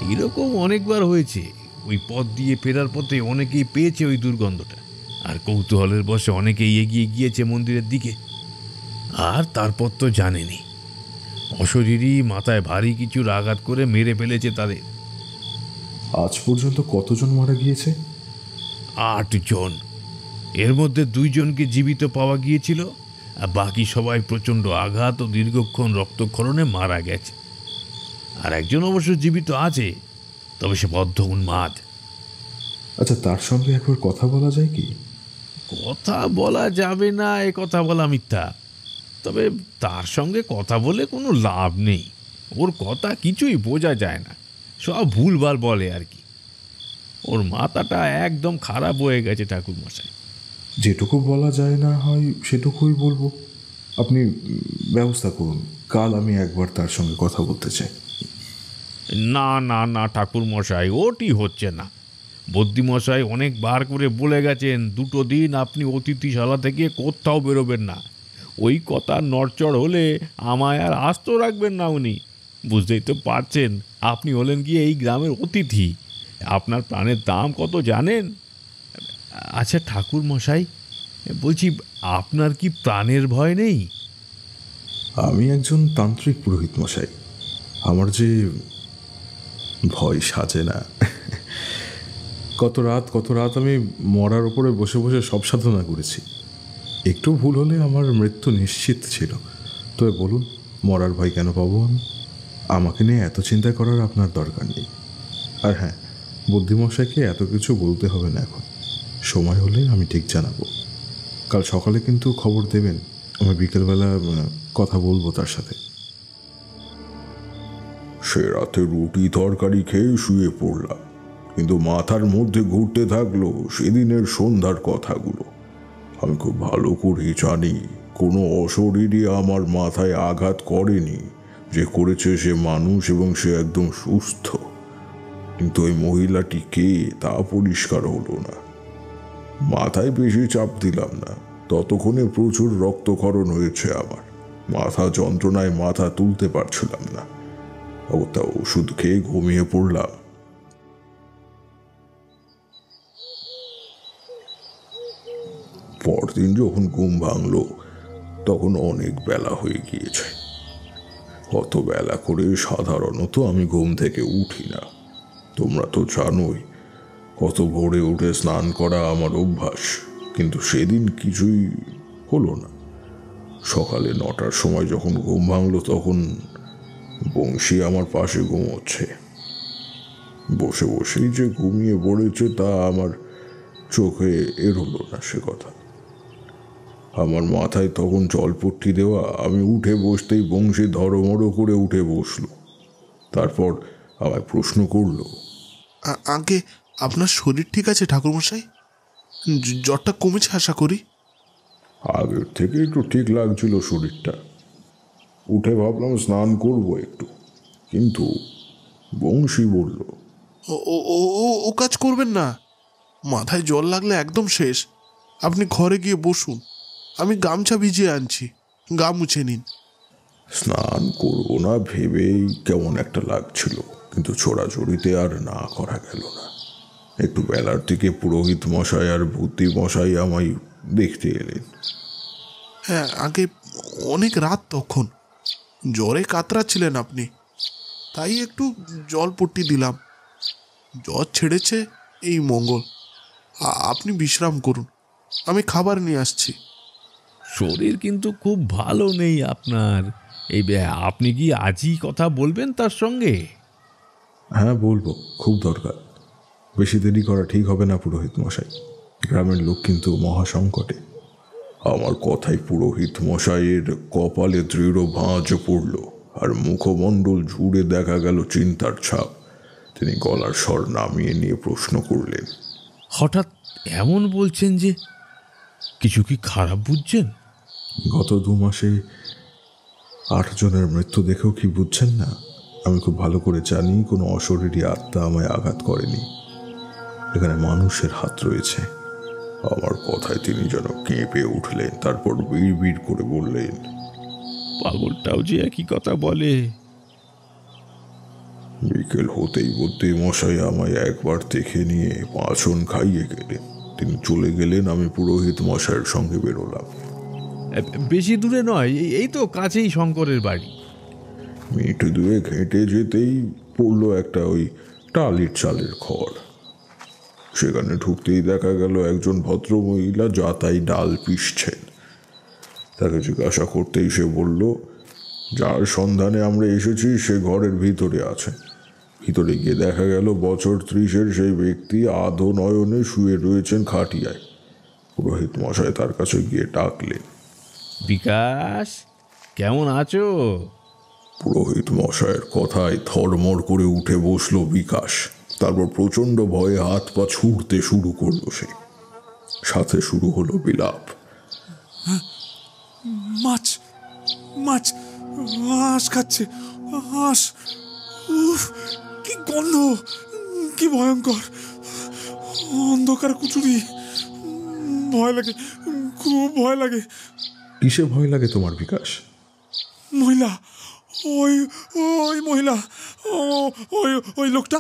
Speaker 6: এইরকম অনেকবার হয়েছে। ওই পথ দিয়ে ফেরার পথে অনেকেই পেয়েছে ওই দুর্গন্ধটা, আর কৌতূহলের বশে অনেকেই এগিয়ে গিয়েছে মন্দিরের দিকে। আর তারপর তো জানেনি, অশরীরী মাথায় ভারী কিছুর আঘাত করে মেরে ফেলেছে তাদের।
Speaker 5: আজ পর্যন্ত কতজন মারা গিয়েছে?
Speaker 6: 8 জন। এর মধ্যে 2 জনকে জীবিত পাওয়া গিয়েছিল, আর বাকি সবাই প্রচণ্ড আঘাত ও দীর্ঘক্ষণ রক্তক্ষরণে মারা গেছে। আর একজন অবশ্য জীবিত আছে, তবে সে বদ্ধ উন্মাদ।
Speaker 5: আচ্ছা, তার সঙ্গে একবার কথা বলা যায় কি?
Speaker 6: কথা বলা যাবে না এ কথা বলা মিথ্যা। তবে তার সঙ্গে কথা বলে কোনো লাভ নেই। ওর কথা কিছুই বোঝা যায় না, সব ভুলভাল বলে আর কি। ওর মাথাটা একদম খারাপ হয়ে গেছে ঠাকুর মশাই।
Speaker 5: যেটুকু বলা যায় না হয় সেটুকুই বলবো। আপনি ব্যবস্থা করুন, কাল আমি একবার তার সঙ্গে কথা বলতে চাই।
Speaker 6: না না না ঠাকুর মশাই, ওটি হচ্ছে না। বদ্যিমশাই অনেকবার করে বলে গেছেন 2 দিন আপনি অতিথিশালা থেকে কোথাও বেরোবেন না। ওই কথা নড়চড় হলে আমায় আর আস্ত রাখবেন না উনি। বুঝতেই তো পারছেন, আপনি হলেন গিয়ে এই গ্রামের অতিথি। আপনার প্রাণের দাম কত জানেন? আচ্ছা ঠাকুর মশাই, বলছি আপনার কি প্রাণের ভয় নেই?
Speaker 5: আমি একজন তান্ত্রিক পুরোহিত মশাই, আমার যে ভয় সাজে না। কত রাত আমি মরার উপরে বসে বসে সব সাধনা করেছি। একটু ভুল হলে আমার মৃত্যু নিশ্চিত ছিল। তবে বলুন, মরার ভয় কেন পাবো আমি? আমাকে নিয়ে এত চিন্তা করার আপনার দরকার নেই। আর হ্যাঁ, বুদ্ধিমশাইকে এত কিছু বলতে হবে না এখন। সময় হলে আমি ঠিক জানাবো। কাল সকালে কিন্তু খবর দেবেন, আমি বিকেলবেলা কথা বলবো তার সাথে। সে রাতে রুটি তরকারি খেয়ে শুয়ে পড়লাম, কিন্তু মাথার মধ্যে ঘুরতে থাকলো সেদিনের সন্ধ্যার কথাগুলো। আমি খুব ভালো করেই জানি কোনো অশরীরই আমার মাথায় আঘাত করেনি, যে করেছে সে মানুষ এবং সে একদম সুস্থ। কিন্তু ওই মহিলাটি কে তা পরিষ্কার হলো না। মাথায় বেশি চাপ দিলাম না, ততক্ষণে প্রচুর রক্তক্ষরণ হয়েছে আমার। মাথা যন্ত্রণায় মাথা তুলতে পারছিলাম না। তা ওষুধ খেয়ে ঘুমিয়ে পড়লাম। পরদিন যখন ঘুম ভাঙলো তখন অনেক বেলা হয়ে গিয়েছে। অত বেলা করে সাধারণত আমি ঘুম থেকে উঠি না, তোমরা তো জানোই। কত ভোরে উঠে স্নান করা আমার অভ্যাস, কিন্তু সেদিন কিছুই হলো না। সকালে 9টার সময় যখন ঘুম ভাঙলো তখন বংশী আমার পাশে ঘুমোচ্ছে। বসে বসেই যে ঘুমিয়ে পড়েছে তা আমার চোখে এড়োলো না সে কথা। আমার মাথায় তখন জলপট্টি দেওয়া। আমি উঠে বসতেই বংশী ধরমড় করে উঠে বসলো। তারপর আমায় প্রশ্ন করলো,
Speaker 3: আগে আপনার শরীর ঠিক আছে ঠাকুরমশাই? জ্বরটা কমেছে আশা করি?
Speaker 5: আগের থেকে একটু ঠিক লাগছিল শরীরটা। উঠে ভাবলাম স্নান করবো একটু, কিন্তু বংশী বলল,
Speaker 3: ও ও ও- ও কাজ করবেন না, মাথায় জল লাগলে একদম শেষ। আপনি ঘরে গিয়ে বসুন, আমি গামছা ভিজিয়ে আনছি, গা মুছে নিন।
Speaker 5: স্নান করবো না ভেবেই কেমন একটা লাগছিল, কিন্তু ছোড়াছড়িতে আর না করা গেল না। একটু বেলার দিকে পুরোহিত মশাই আর বুদ্ধি মশাই আমায় দেখতে এলেন।
Speaker 3: হ্যাঁ, আগে অনেক রাত তখন, জ্বরে কাতরাচ্ছিলেন আপনি, তাই একটু জলপট্টি দিলাম। জ্বর ছেড়েছে এই মঙ্গল। আপনি বিশ্রাম করুন, আমি খাবার নিয়ে আসছি।
Speaker 6: শরীর কিন্তু খুব ভালো নেই আপনার। আপনি কি আজই কথা বলবেন তার সঙ্গে?
Speaker 5: হ্যাঁ বলবো, খুব দরকার। বেশি দেরি করা ঠিক হবে না পুরোহিত মশাই, গ্রামের লোক কিন্তু মহাসংকটে। আমার কথায় পুরোহিত মশাইয়ের কপালে দৃঢ় ভাঁজ পড়ল, আর মুখমণ্ডল জুড়ে দেখা গেল চিন্তার ছাপ। তিনি গলার স্বর নামিয়ে নিয়ে প্রশ্ন করলেন,
Speaker 6: হঠাৎ এমন বলছেন যে? কিছু কি খারাপ বুঝছেন?
Speaker 5: গত 2 মাসে 8 জনের মৃত্যু দেখেও কি বুঝছেন না? আমি খুব ভালো করে জানি কোনো অশরীরী আত্মা আমায় আঘাত করেনি, এখানে মানুষের হাত রয়েছে। আমার কথায় তিনি যেন কেঁপে উঠলেন, তারপর বিড় বিড় করে বললেন,
Speaker 6: পাগলটাও যে একই কথা বলে।
Speaker 5: বিকেল হতেই বুদ্ধি মশাই আমায় একবার দেখে নিয়ে পাঁচন খাইয়ে গেলেন। তিনি চলে গেলেন, আমি পুরোহিত মশাইয়ের সঙ্গে বেরোলাম।
Speaker 6: বেশি দূরে নয়, এই তো কাছেই শঙ্করের বাড়ি।
Speaker 5: মিনিট 2 হেঁটে যেতেই পড়লো একটা ওই টালির চালের ঘর। সেখানে ঢুকতেই দেখা গেল একজন ভদ্রমহিলা যাতাই ডাল পিষছেন। তাকে জিজ্ঞাসা করতেই সে বলল, যার সন্ধানে আমরা এসেছি সে ঘরের ভিতরে আছে। ভিতরে গিয়ে দেখা গেল বছর 30-এর সেই ব্যক্তি আধো নয়নে শুয়ে রয়েছেন খাটিয়ায়। পুরোহিত মশাই তার কাছে গিয়ে ডাকলেন,
Speaker 6: বিকাশ, কেমন আছো?
Speaker 5: পুরোহিত মশাইয়ের কথায় থরমর করে উঠে বসলো বিকাশ। তারপর প্রচণ্ড ভয়ে হাত পা ছুটতে শুরু করলো সে। সাথে শুরু হলো বিলাপ।
Speaker 3: মাছ মাছ হাঁস খাচ্ছে, হাঁস, উফ কি গন্ধ, কি ভয়ঙ্কর, অন্ধকার কুচুরি, ভয় লাগে, খুব ভয় লাগে।
Speaker 5: কিসে ভয় লাগে তোমার বিকাশ?
Speaker 3: মহিলা, ওই ওই মহিলা, ওই ওই লোকটা,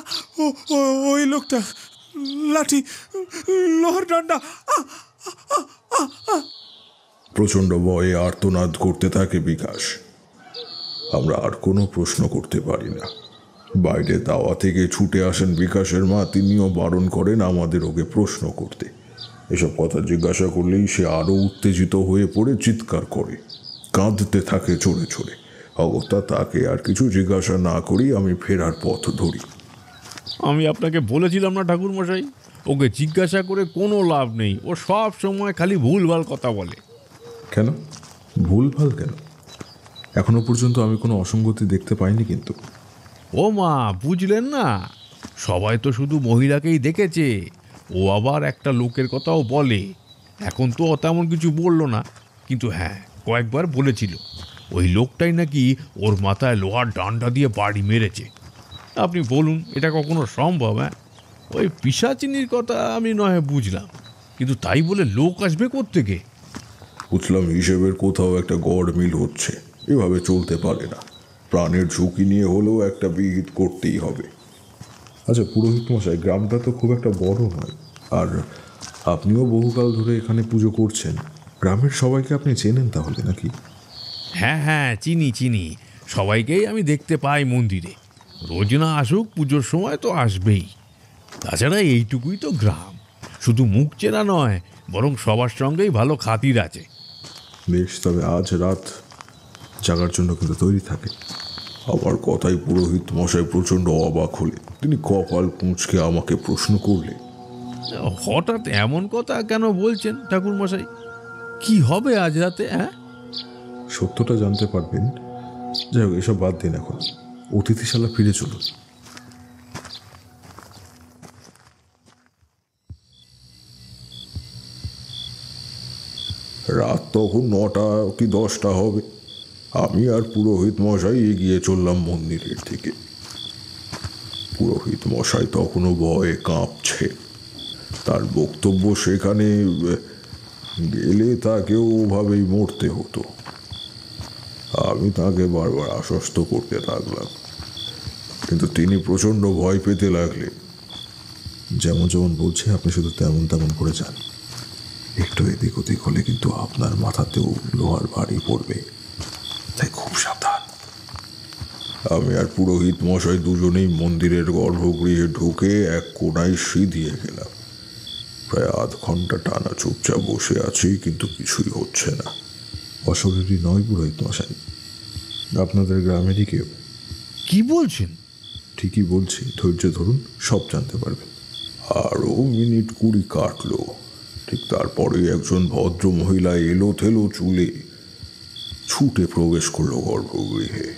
Speaker 3: ওই লোকটা, লাঠি, লোহার ডান্ডা।
Speaker 5: প্রচণ্ড ভয়ে আর্তনাদ করতে থাকে বিকাশ। আমরা আর কোনো প্রশ্ন করতে পারি না। বাইরে দাওয়া থেকে ছুটে আসেন বিকাশের মা, তিনিও বারণ করেন আমাদের ওকে প্রশ্ন করতে। এসব কথা জিজ্ঞাসা করলেই সে আরও উত্তেজিত হয়ে পড়ে চিৎকার করে, কাঁদতে থাকে চড়ে চড়ে। অগত্যা তাকে আর কিছু জিজ্ঞাসা না করি আমি ফেরার পথ ধরি।
Speaker 6: আমি আপনাকে বলেছিলাম না ঠাকুরমশাই, ওকে জিজ্ঞাসা করে কোনো লাভ নেই, ও সব সময় খালি ভুলভাল কথা বলে।
Speaker 5: কেন ভুলভাল কেন? এখনো পর্যন্ত আমি কোনো অসঙ্গতি দেখতে পাইনি কিন্তু।
Speaker 6: ও মা, বুঝলেন না, সবাই তো শুধু মহিলাকেই দেখেছে, ও আবার একটা লোকের কথাও বলে। এখন তো তেমন কিছু বললো না, কিন্তু হ্যাঁ কয়েকবার বলেছিল ওই লোকটাই নাকি ওর মাথায় লোহার ডান্ডা দিয়ে বাড়ি মেরেছে। আপনি বলুন এটা কখনো সম্ভব? হ্যাঁ, ওই পিশাচিনীর কথা আমি নয় বুঝলাম, কিন্তু তাই বলে লোক আসবে কোত্থেকে?
Speaker 5: বুঝলাম হিসেবের কোথাও একটা গড়মিল হচ্ছে, এভাবে চলতে পারে না। প্রাণের ঝুঁকি নিয়ে হলেও একটা বিহিত করতেই হবে। আচ্ছা পুরোহিত মশাই, গ্রামটা তো খুব একটা বড় নয়, আর আপনিও বহুকাল ধরে এখানে পুজো করছেন। গ্রামের সবাইকে আপনি চেনেন তাহলে নাকি?
Speaker 6: হ্যাঁ হ্যাঁ, চিনি চিনি, সবাইকেই আমি দেখতে পাই মন্দিরে। রোজ না আসুক, পুজোর সময় তো আসবেই। তাছাড়া এইটুকুই তো গ্রাম, শুধু মুখ চেনা নয়, বরং সবার সঙ্গেই ভালো খাতির আছে।
Speaker 5: বেশ, তবে আজ রাত জাগার জন্য কিন্তু তৈরি থাকে। আমার কথাই পুরোহিত মশাই প্রচণ্ড অবাক হলেন। তিনি কপাল কুঁচকে আমাকে প্রশ্ন করলেন,
Speaker 6: হঠাৎ এমন কথা কেন বলছেন ঠাকুর মশাই? কি হবে আজ রাতে? হ্যাঁ,
Speaker 5: সত্যটা জানতে পারবেন। যাই হোক, এসব বাদ দিন, এখন অতিথিশালা ফিরে চলুন। রাত তখন 9টা কি 10টা হবে। আমি আর পুরোহিত মশাই এগিয়ে চললাম মন্দিরের দিকে। পুরোহিত মশাই তখনও ভয়ে কাঁপছে। তার বক্তব্য, সেখানে গেলে তাকেও ওভাবেই মরতে হতো। আমি তাকে বারবার আশ্বস্ত করতে লাগলাম, কিন্তু তিনি প্রচণ্ড ভয় পেতে লাগলেন। যেমন যেমন বলছে আপনি শুধু তেমন তেমন করে যান। একটু এদিক ওদিক হলে কিন্তু আপনার মাথাতেও লোহার বাড়ি পড়বে, তাই খুব সাবধান। আমি আর পুরোহিত মশাই দুজনেই মন্দিরের গর্ভগৃহে ঢুকে এক কোণায় সিঁধিয়ে গেলাম। প্রায় আধ ঘন্টা টানা চুপচাপ বসে আছি, কিন্তু কিছুই হচ্ছে না। অশরীরই নয় পুরোহিত মশাই, আপনাদের গ্রামেরই কেউ।
Speaker 6: কি বলছেন?
Speaker 5: ঠিকই বলছি, ধৈর্য ধরুন, সব জানতে পারবেন। আরও মিনিট 20 কাটলো। ঠিক তারপরে একজন ভদ্র মহিলা এলো থেলো চুলে ছুটে প্রবেশ করলো গর্ভগৃহে।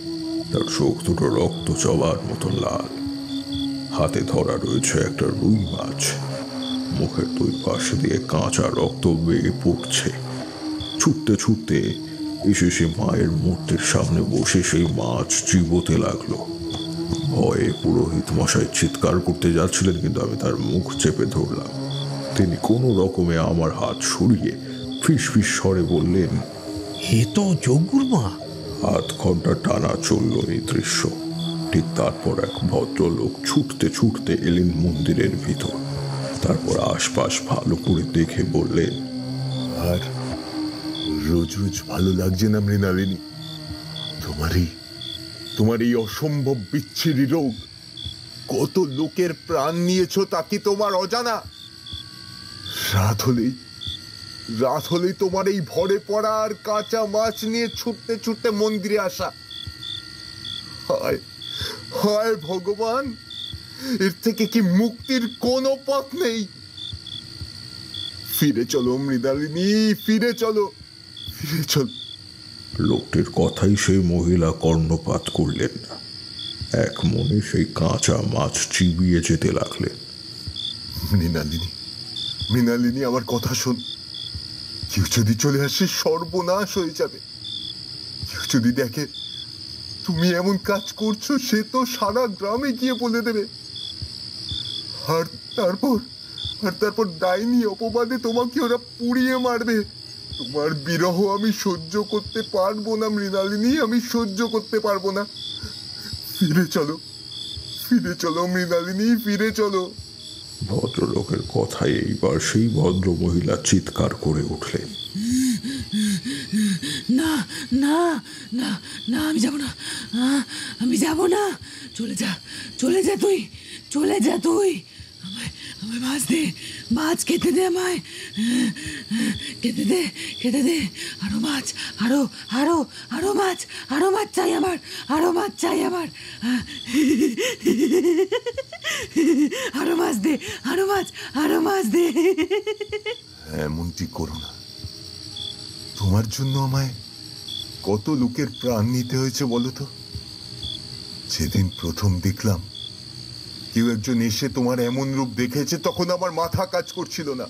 Speaker 5: তার চোখ দুটো রক্ত চবার মতন লাল, হাতে ধরা রয়েছে একটা রুই মাছ। মুখের দুই পাশে দিয়ে কাঁচা রক্ত বেয়ে পড়ছে। ছুটতে ছুটতে এসে সে মায়ের মূর্তির সামনে বসে সেই মাছ চিবোতে লাগলো। ভয়ে পুরোহিত মশাই চিৎকার করতে যাচ্ছিলেন, কিন্তু আমি তার মুখ চেপে ধরলাম। তিনি কোনো রকমে আমার হাত সরিয়ে ফিস ফিস স্বরে বললেন,
Speaker 6: এ তো যজ্ঞুর মা।
Speaker 5: আধ ঘন্টা টানা চলল এই দৃশ্য। ঠিক তারপর এক ভদ্রলোক ছুটতে ছুটতে এলেন মন্দিরের ভিতর। তারপর আশপাশ ভালো করে দেখে বললেন,
Speaker 8: আর রোজ রোজ ভালো লাগছে না মৃণালিনী? তোমার এই অসম্ভব বিচ্ছিরি রোগ, কত লোকের প্রাণ নিয়েছ তা কি তোমার অজানা? রাত হলেই তোমার এই ভরে পড়া আর কাঁচা মাছ নিয়ে ছুটতে ছুটতে মন্দিরে আসা। হায় হায় ভগবান, এর থেকে কি মুক্তির কোনো পথ নেই? ফিরে চলো মৃণালিনী, ফিরে চলো।
Speaker 5: লোকটির কথাই সেই মহিলা কর্ণপাত করলেন না। এক মনে সেই কাঁচা মাছ চিবিয়ে যেতে লাগলেন।
Speaker 8: মৃণালিনী, আমার কথা শোন। কেউ যদি চলে আসে সর্বনাশ হয়ে যাবে। কেউ যদি দেখে তুমি এমন কাজ করছো, সে তো সারা গ্রামে গিয়ে বলে দেবে। আর তারপর ডাইনি অপবাদে তোমাকে ওরা পুড়িয়ে মারবে। তোমার বিরহ আমি সহ্য করতে পারবো না মৃণালিনী, আমি সহ্য করতে পারবো না। ফিরে চলো মৃণালিনী, ফিরে চলো।
Speaker 5: ভদ্রলোকের কথায় এইবার সেই ভদ্র মহিলা চিৎকার করে উঠলেন,
Speaker 4: না না না না, আমি যাব না, আমি যাব না। চলে যা তুই। আমায় মাছ দে, মাছ খেতে দে, আমায় খেতে দে। আরো মাছ চাই আমার, আরো মাছ চাই আমার। আরো মাছ দে, আরো মাছ দে।
Speaker 8: এমনটি করো না। তোমার জন্য আমায় কত লোকের প্রাণ নিতে হয়েছে বলো তো। যেদিন প্রথম দেখলাম কেউ একজন এসে তোমার এমন রূপ দেখেছে, তখন আমার মাথা কাজ করছিল না।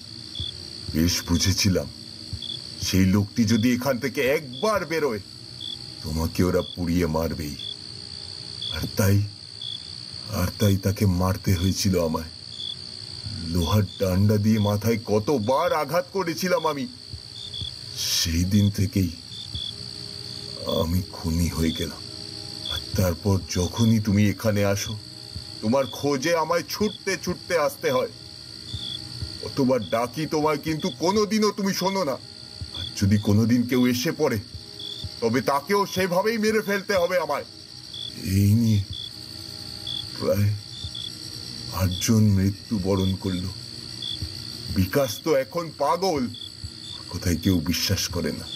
Speaker 8: বেশ বুঝেছিলাম সেই লোকটি যদি এখান থেকে একবার বেরোয় তোমাকে ওরা পুড়িয়ে মারবেই। আর তাই তাকে মারতে হয়েছিল আমায়। লোহার ডান্ডা দিয়ে মাথায় কতবার আঘাত করেছিলাম আমি। সেই দিন থেকেই আমি খুনি হয়ে গেলাম। আর তারপর যখনই তুমি এখানে আসো, তোমার খোঁজে আমায় ছুটতে ছুটতে আসতে হয়। কতবার ডাকি তোমায়, কিন্তু কোনোদিনও তুমি শোনো না। আর যদি কোনোদিন কেউ এসে পড়ে, তবে তাকেও সেভাবেই মেরে ফেলতে হবে আমায়। এই নিয়ে প্রায় 8 জন মৃত্যুবরণ করল। বিকাশ তো এখন পাগল, কোথায় কেউ বিশ্বাস করে না।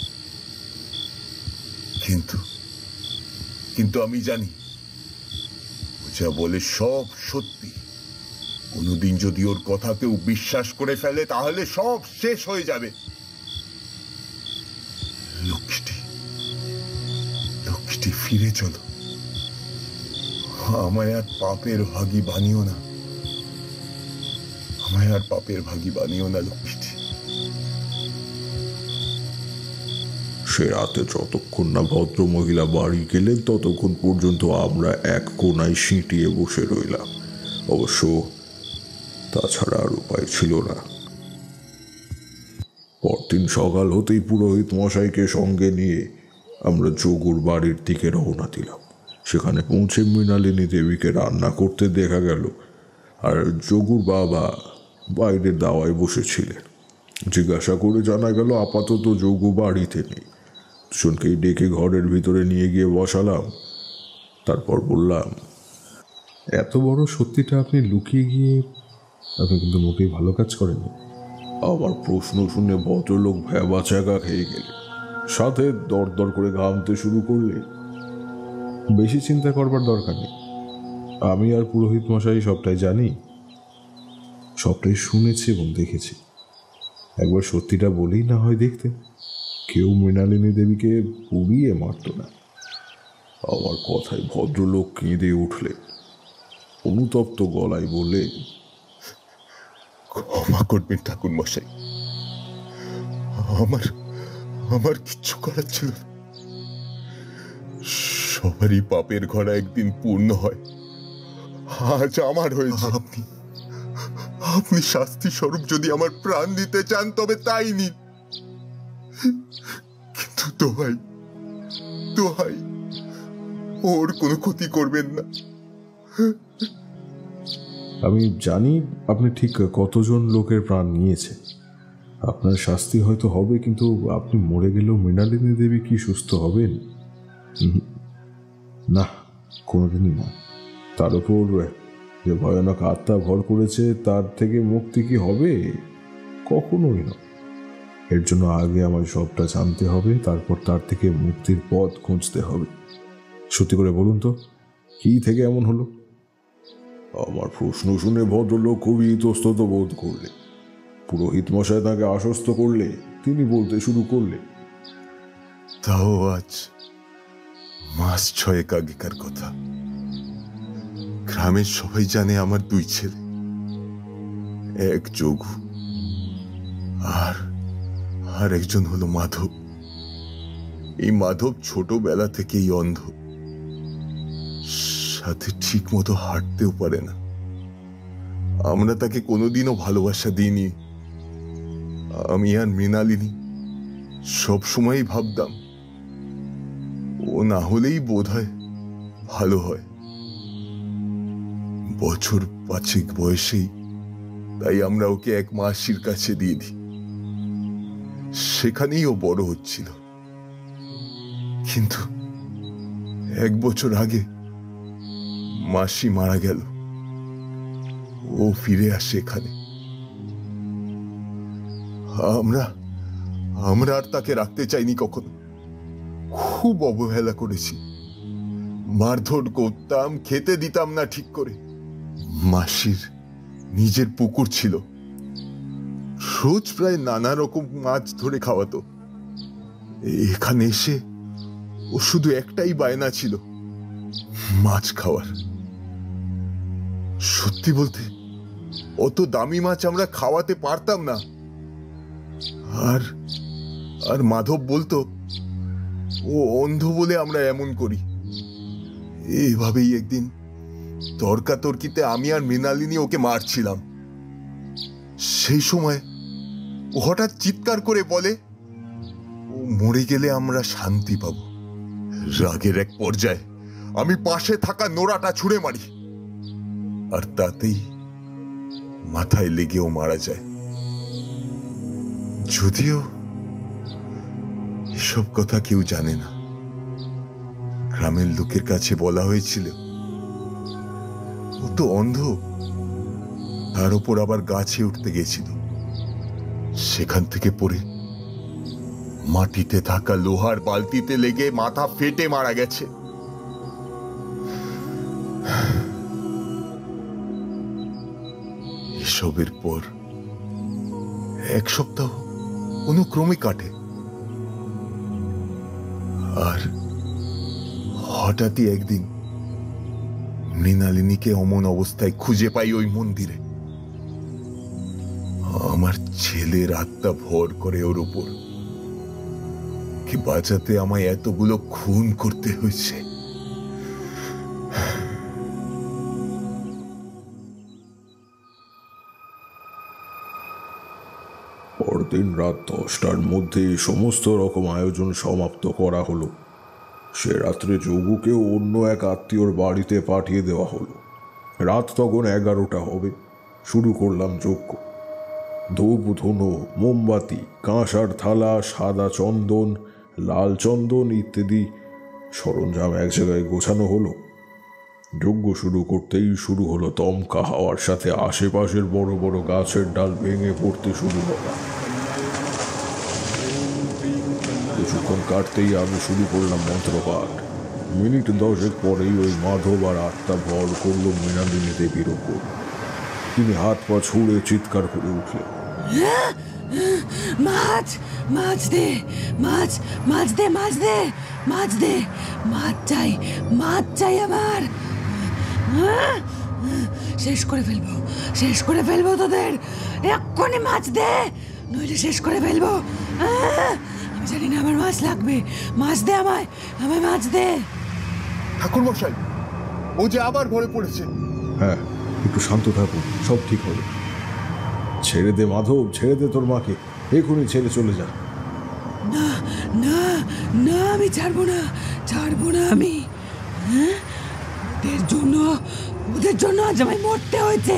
Speaker 8: কিন্তু আমি জানি ও যা বলে সব সত্যি। কোনোদিন যদি ওর কথা কেউ বিশ্বাস করে ফেলে, তাহলে সব শেষ হয়ে যাবে। লক্ষ্মীটি ফিরে চলো, আমায় আর পাপের ভাগী বানিও না। লক্ষ্মীটি।
Speaker 5: সে রাতে যতক্ষণ না ভদ্র মহিলা বাড়ি গেলেন, ততক্ষণ পর্যন্ত আমরা এক কোনায় সিঁটিয়ে বসে রইলাম। অবশ্য তাছাড়া আর উপায় ছিল না। পরদিন সকাল হতেই পুরোহিত মশাইকে সঙ্গে নিয়ে আমরা যোগুর বাড়ির দিকে রওনা দিলাম। সেখানে পৌঁছে মৃণালিনী দেবীকে রান্না করতে দেখা গেল, আর যোগুর বাবা বাইরের দাওয়ায় বসেছিলেন। জিজ্ঞাসা করে জানা গেল আপাতত যোগু বাড়িতে নেই। দুজনকেই ডেকে ঘরের ভিতরে নিয়ে গিয়ে বসালাম। তারপর বললাম,
Speaker 2: এত বড় সত্যিটা আপনি লুকিয়ে গিয়ে আপনি কিন্তু মোটেই ভালো কাজ করেননি।
Speaker 5: আমার প্রশ্ন শুনে ভদ্রলোক ভ্যাবাচাকা খেয়ে গেলে, সাথে দরদর করে ঘামতে শুরু করলে।
Speaker 2: বেশি চিন্তা করবার দরকার নেই। আমি আর পুরোহিত মশাই সবটাই জানি, সবটাই শুনেছি এবং দেখেছি। একবার সত্যিটা বলেই না হয় দেখতে, কেউ মৃণালিনী দেবীকে পুড়িয়ে মারত না।
Speaker 5: আমার কথায় ভদ্রলোক কেঁদে উঠলে, অনুতপ্ত গলায় বললে,
Speaker 8: ক্ষমা করবেন ঠাকুর মশাই, আমার কিচ্ছু করার ছিল না। সবারই পাপের ঘোড়া একদিন পূর্ণ হয়, আজ আমার হয়েছে। আপনি শাস্তি স্বরূপ যদি আমার প্রাণ দিতে চান, তবে তাই নিন। কিন্তু দোহাই ওর কোনো ক্ষতি করবেন না।
Speaker 2: আমি জানি আপনি ঠিক কতজন লোকের প্রাণ নিয়েছেন। আপনার শাস্তি হয়তো হবে, কিন্তু আপনি মরে গেলেও মৃণালিনী দেবী কি সুস্থ হবেন? না, কোনোদিনই না। তার উপর যে ভয়ানক আত্মা ভর করেছে, তার থেকে মুক্তি কি হবে? কখনোই না। এর জন্য আগে আমার সবটা জানতে হবে, তারপর তার থেকে মুক্তির পথ খুঁজতে হবে। সত্যি করে বলুন তো, কি থেকে এমন হলো?
Speaker 5: আমার প্রশ্ন শুনে ভদ্রলোক খুবই ইতস্তত বোধ করলে। পুরোহিত মশাই তাকে আশ্বস্ত করলে। তিনি বলতে শুরু করলে,
Speaker 8: তাও আজ 6 মাস আগেকার কথা। গ্রামের সবাই জানে আমার 2 ছেলে, এক যোগু আর একজন হলো মাধব। এই মাধব ছোটবেলা থেকেই অন্ধ, সাথে ঠিক মতো হাঁটতেও পারে না। আমরা তাকে কোনোদিনও ভালোবাসা দিইনি। আমি আর মৃণালিনী সবসময় ভাবতাম ও না হলেই বোধহয় ভালো হয়। বছর 5 বয়সেই তাই আমরা ওকে এক মাসির কাছে দিয়ে দিই। সেখানেই ও বড় হচ্ছিল। কিন্তু 1 বছর আগে মাসি মারা গেল। ও ফিরে আসে এখানে। আমরা আর তাকে রাখতে চাইনি কখনো। খুব অবহেলা করেছি, মারধর করতাম, খেতে দিতাম না ঠিক করে। মাসির নিজের পুকুর ছিল, রোজ প্রায় নানা রকম মাছ ধরে খাওয়াতো। এখানে এসে ও শুধু একটাই বায়না ছিল, মাছ খাওয়ার। সত্যি বলতে অত দামি মাছ আমরা খাওয়াতে পারতাম না। আর আর মাধব বলতো ও অন্ধ বলে আমরা এমন করি। এভাবেই একদিন তর্কাতর্কিতে আমি আর মৃণালিনী ওকে মারছিলাম। সেই সময় ও হঠাৎ চিৎকার করে বলে ও মরে গেলে আমরা শান্তি পাব। রাগের এক পর্যায়ে আমি পাশে থাকা নোড়াটা ছুঁড়ে মারি, আর তাতেই মাথায় লেগেও মারা যায়। যদিও এসব কথা কেউ জানে না। গ্রামের লোকের কাছে বলা হয়েছিল ও তো অন্ধ, তার উপর আবার গাছে উঠতে গেছিল, সেখান থেকে পড়ে মাটিতে থাকা লোহার বালতিতে লেগে মাথা ফেটে মারা গেছে। এসবের পর এক সপ্তাহ অনুক্রমে কাটে, আর হঠাৎই একদিন মৃণালিনীকে অমন অবস্থায় খুঁজে পাই ওই মন্দিরে। আমার ছেলের আত্মা ভর করে ওর উপর, কি বাঁচাতে আমায় এতগুলো খুন করতে হয়েছে।
Speaker 5: পরদিন রাত 10টার মধ্যে সমস্ত রকম আয়োজন সমাপ্ত করা হলো। সে রাত্রে যোগুকেও অন্য এক আত্মীয়র বাড়িতে পাঠিয়ে দেওয়া হলো। রাত তখন 11টা হবে। শুরু করলাম যজ্ঞ। ধূপ ধুনো, মোমবাতি, কাঁসার থালা, সাদা চন্দন, লাল চন্দন ইত্যাদি সরঞ্জাম এক জায়গায় গোছানো হলো। যজ্ঞ শুরু করতেই শুরু হলো দমকা হাওয়ার সাথে আশেপাশের বড় বড় গাছের ডাল ভেঙে পড়তে শুরু করা। কিছুক্ষণ কাটতেই আমি শুরু করলাম মন্ত্রপাঠ। মিনিট 10 পরেই ওই মাধব আর আত্মা ভর করল মৃণালিনী দেবীর ওপর। তিনি হাত পা ছুঁড়ে চিৎকার করে উঠলেন,
Speaker 4: মাছ মাছ দে, মাছ মাছ দে, মাছ দে, মাছ দে, মাছ চাই, মাছ চাই আমার। শেষ করে ফেলবো, শেষ করে ফেলবো তোদের। এক্ষুনি মাছ দে, নইলে শেষ করে ফেলবো। আমি জানি না আমার মাছ লাগবে, মাছ দে আমায়, আমায় মাছ দে।
Speaker 8: ঠাকুর মশাই, ও যে আবার ভরে পড়েছে।
Speaker 5: হ্যাঁ, একটু শান্ত থাকুন, সব ঠিক হবে। ছেড়ে দে মাধব, ছেড়ে দে তোর মাকে, এখনই ছেড়ে চলে যা।
Speaker 4: না না না, আমি ছাড়বো না, ছাড়বো না আমি। ওদের জন্য আজ আমায় মরতে হয়েছে।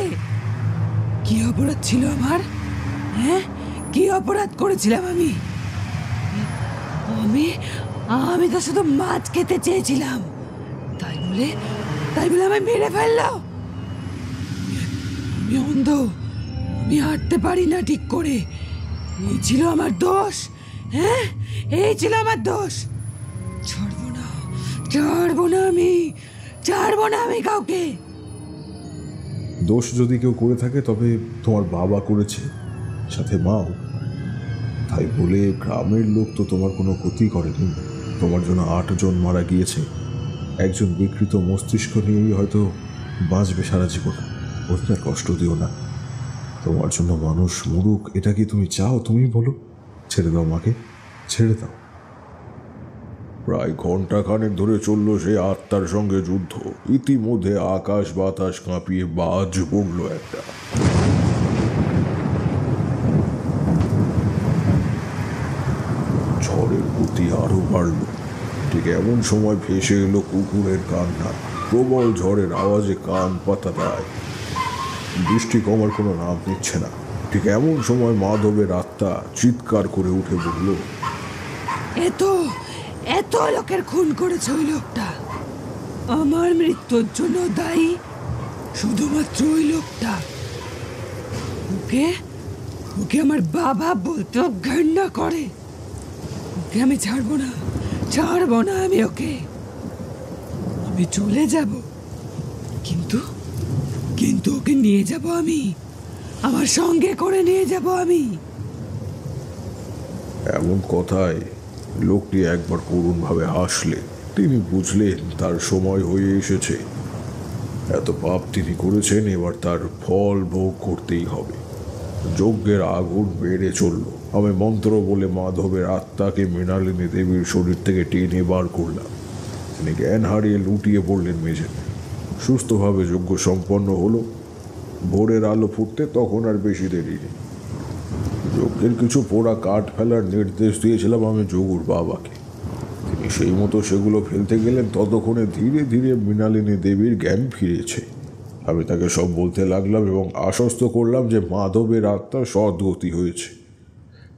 Speaker 4: কি অপরাধ ছিল আমার? কি অপরাধ করেছিলাম আমি? আমি তো শুধু মাছ খেতে চেয়েছিলাম, তাই বলে আমায় মেরে ফেললো। আমি অন্ধ, আমি হাঁটতে পারি না ঠিক করে। এই ছিল আমার দোষ, এই ছিল আমার দোষ। ছাড়বো না, ছাড়বো না আমি, ছাড়বো না আমি কাউকে।
Speaker 5: দোষ যদি কেউ করে থাকে তবে তোমার বাবা করেছে, সাথে মাও। তাই বলে গ্রামের লোক তো তোমার কোনো ক্ষতি করেনি। তোমার জন্য 8 জন মারা গিয়েছে। একজন বিকৃত মস্তিষ্ক নিয়েই হয়তো বাঁচবে সারা জীবন। ওদের কষ্ট দিও না। তোমার জন্য মানুষ মরুক, এটা কি তুমি চাও? তুমি বলো। ছেড়ে দাও মাকে, ছেড়ে দাও। প্রায় ঘন্টাখানেক ধরে চলল সে আত্মার সঙ্গে যুদ্ধ। ইতিমধ্যে আকাশ বাতাস কাঁপিয়ে বাজ পড়ল একটা। ঝড়ের গতি আরো বাড়ল। ঠিক এমন সময় ভেসে এলো কুকুরের কান্না। প্রবল ঝড়ের আওয়াজে কান পাতা দেয়। বৃষ্টি কমার কোনো নাম নিচ্ছে না। ঠিক এমন সময় মাধবের আত্মা চিৎকার করে উঠে বলল,
Speaker 4: এত লোকের খুন করেছে ওই লোকটা। আমার মৃত্যুর জন্য দায়ী শুধুমাত্র ওই লোকটা। ওকে আমার বাবা বলতে ঘৃণা করে। ওকে আমি ছাড়বো না আমি ওকে। আমি চলে যাব, কিন্তু কিন্তু ওকে নিয়ে যাব আমি, আমার সঙ্গে করে নিয়ে যাব আমি।
Speaker 5: এমন কথায় লোকটি একবার করুণভাবে হাসলে। তিনি বুঝলেন তার সময় হয়ে এসেছে। এত পাপ তিনি করেছেন, এবার তার ফল ভোগ করতেই হবে। যজ্ঞের আগুন বেড়ে চলল। আমি মন্ত্র বলে মাধবের আত্মাকে মৃণালিনী দেবীর শরীর থেকে টেনে বার করলাম। তিনি জ্ঞান হারিয়ে লুটিয়ে পড়লেন মেঝেতে। সুস্থভাবে যজ্ঞ সম্পন্ন হলো। ভোরের আলো ফুটতে তখন আর বেশি দেরি নেই। যজ্ঞের কিছু পোড়া কাঠ ফেলার নির্দেশ দিয়েছিলাম আমি যোগুর বাবাকে। তিনি সেই মতো সেগুলো ফেলতে গেলেন। ততক্ষণে ধীরে ধীরে মৃণালিনী দেবীর জ্ঞান ফিরেছে। আমি তাকে সব বলতে লাগলাম এবং আশ্বস্ত করলাম যে মাধবের আত্মা সদ্গতি হয়েছে।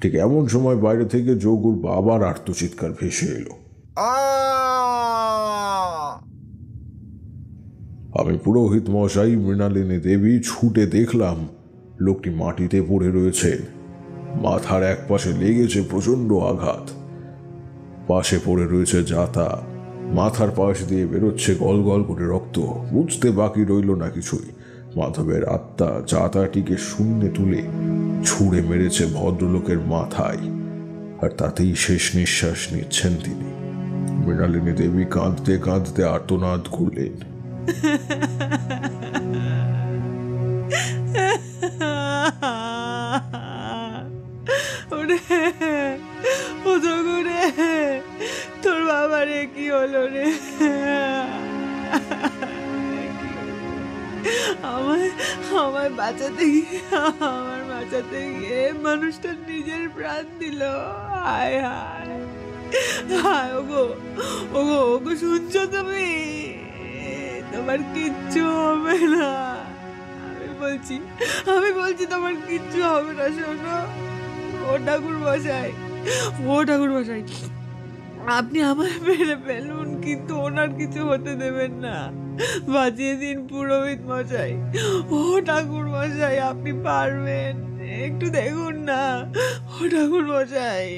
Speaker 5: ঠিক এমন সময় বাইরে থেকে যোগুর বাবার আর্তচিৎকার ভেসে এলো। আমি পুরোহিত মশাই, মৃণালিনী দেবী ছুটে দেখলাম লোকটি মাটিতে পড়ে রয়েছেন। মাথার এক পাশে লেগেছে প্রচণ্ড আঘাত। পাশে পড়ে রয়েছে জাতা। মাথার পাশ দিয়ে বেরোচ্ছে গল গল করে রক্ত। বুঝতে বাকি রইল না কিছুই। মাধবের আত্মা জাতাটিকে শূন্যে তুলে ছুঁড়ে মেরেছে ভদ্রলোকের মাথায়, আর তাতেই শেষ নিঃশ্বাস নিচ্ছেন তিনি। মৃণালিনী দেবী কাঁদতে কাঁদতে আর্তনাদ করলেন।
Speaker 4: তোর বাবারে কি হলো রে? আমায় বাঁচাতে গিয়ে মানুষটা নিজের প্রাণ দিল। হায় হায় হায়। ওগো ওগো ওগো, শুনছো তুমি? তোমার কিচ্ছু হবে না, আমি বলছি তোমার কিচ্ছু হবে না। শোনো, ও ঠাকুর মশাই, আপনি আমায় মেরে ফেলুন, কিন্তু ওনার কিছু হতে দেবেন না। বাঁচিয়ে দিন পুরোহিত মশাই। ও ঠাকুর মশাই, আপনি পারবেন, একটু দেখুন না। ও ঠাকুর মশাই।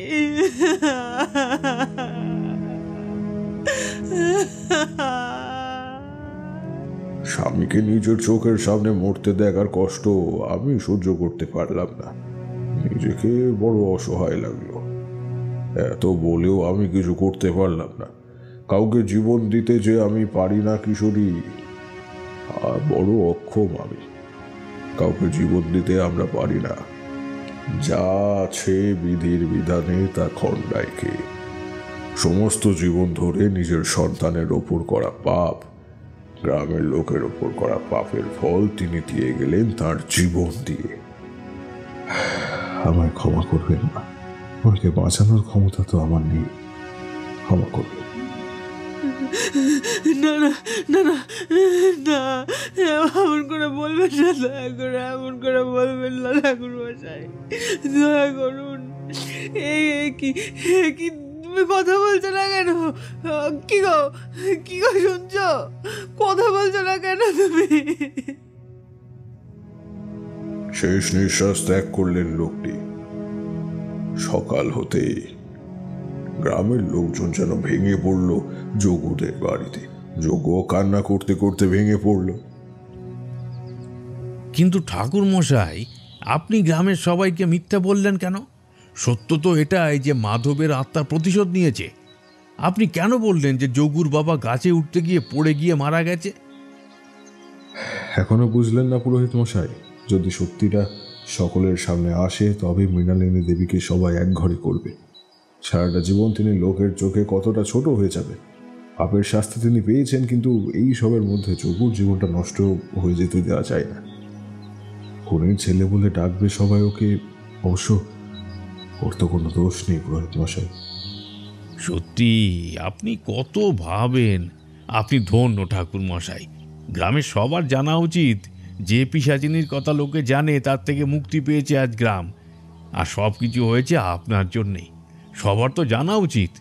Speaker 5: স্বামীকে নিজের চোখের সামনে মরতে দেখার কষ্ট আমি সহ্য করতে পারলাম না। নিজেকে বড় অসহায় লাগলো। এত বলেও আমি কিছু করতে পারলাম না। কাউকে জীবন দিতে যে আমি পারি না কিশোরী, আর বড় অক্ষম আমি। কাউকে জীবন দিতে আমরা পারি না। যা আছে বিধির বিধানে তা খণ্ডাইকে। সমস্ত জীবন ধরে নিজের সন্তানের ওপর করা পাপ, গ্রামের লোকের ওপর করা পাপের ফল তিনি দিয়ে গেলেন তার জীবন দিয়ে। আমায় ক্ষমা করবেন না, ওকে বাঁচানোর ক্ষমতা তো আমার নেই। ক্ষমা করবেন।
Speaker 4: না না না না না, এমন করে বলবেন না, দয়া করে এমন করে বলবেন না ঠাকুর মশাই, দয়া করুন। কি তুমি কথা বলছো না কেন? কি গো শুনছো? কথা বলছো না কেন তুমি?
Speaker 5: শেষ নিঃশ্বাস ত্যাগ করলেন লোকটি। সকাল হতে গ্রামের লোকজন যেন ভেঙে পড়ল যোগুদের বাড়িতে। যোগু কান্না করতে করতে ভেঙে পড়ল।
Speaker 6: কিন্তু ঠাকুর মশাই, আপনি গ্রামের সবাইকে মিথ্যা বললেন কেন? সত্য তো এটাই যে মাধবের আত্মা প্রতিশোধ নিয়েছে। আপনি কেন বললেন যে যোগুর বাবা গাছে উঠতে গিয়ে পড়ে গিয়ে মারা গেছে?
Speaker 5: এখনো বুঝলেন না পুরোহিত মশাই? যদি সত্যিটা সকলের সামনে আসে, তবে মৃণালিনী দেবীকে সবাই এক ঘরে করবে। সারাটা জীবন তিনি লোকের চোখে কতটা ছোট হয়ে যাবে। পাপের শাস্তি তিনি পেয়েছেন, কিন্তু এই সবের মধ্যে যোগুর জীবনটা নষ্ট হয়ে যেতে দেওয়া যায় না। খুনির ছেলে বলে ডাকবে সবাই ওকে। অবশ্য ওর তো কোনো দোষ নেই পুরোহিত মশাই।
Speaker 6: সত্যি আপনি কত ভাবেন। আপনি ধন্য ঠাকুর মশাই। গ্রামের সবার জানা উচিত যে পিশাচিনীর কথা লোকে জানে তার থেকে মুক্তি পেয়েছে আজ গ্রাম। আর সব কিছু হয়েছে আপনার জন্যেই। সবার তো জানা উচিত।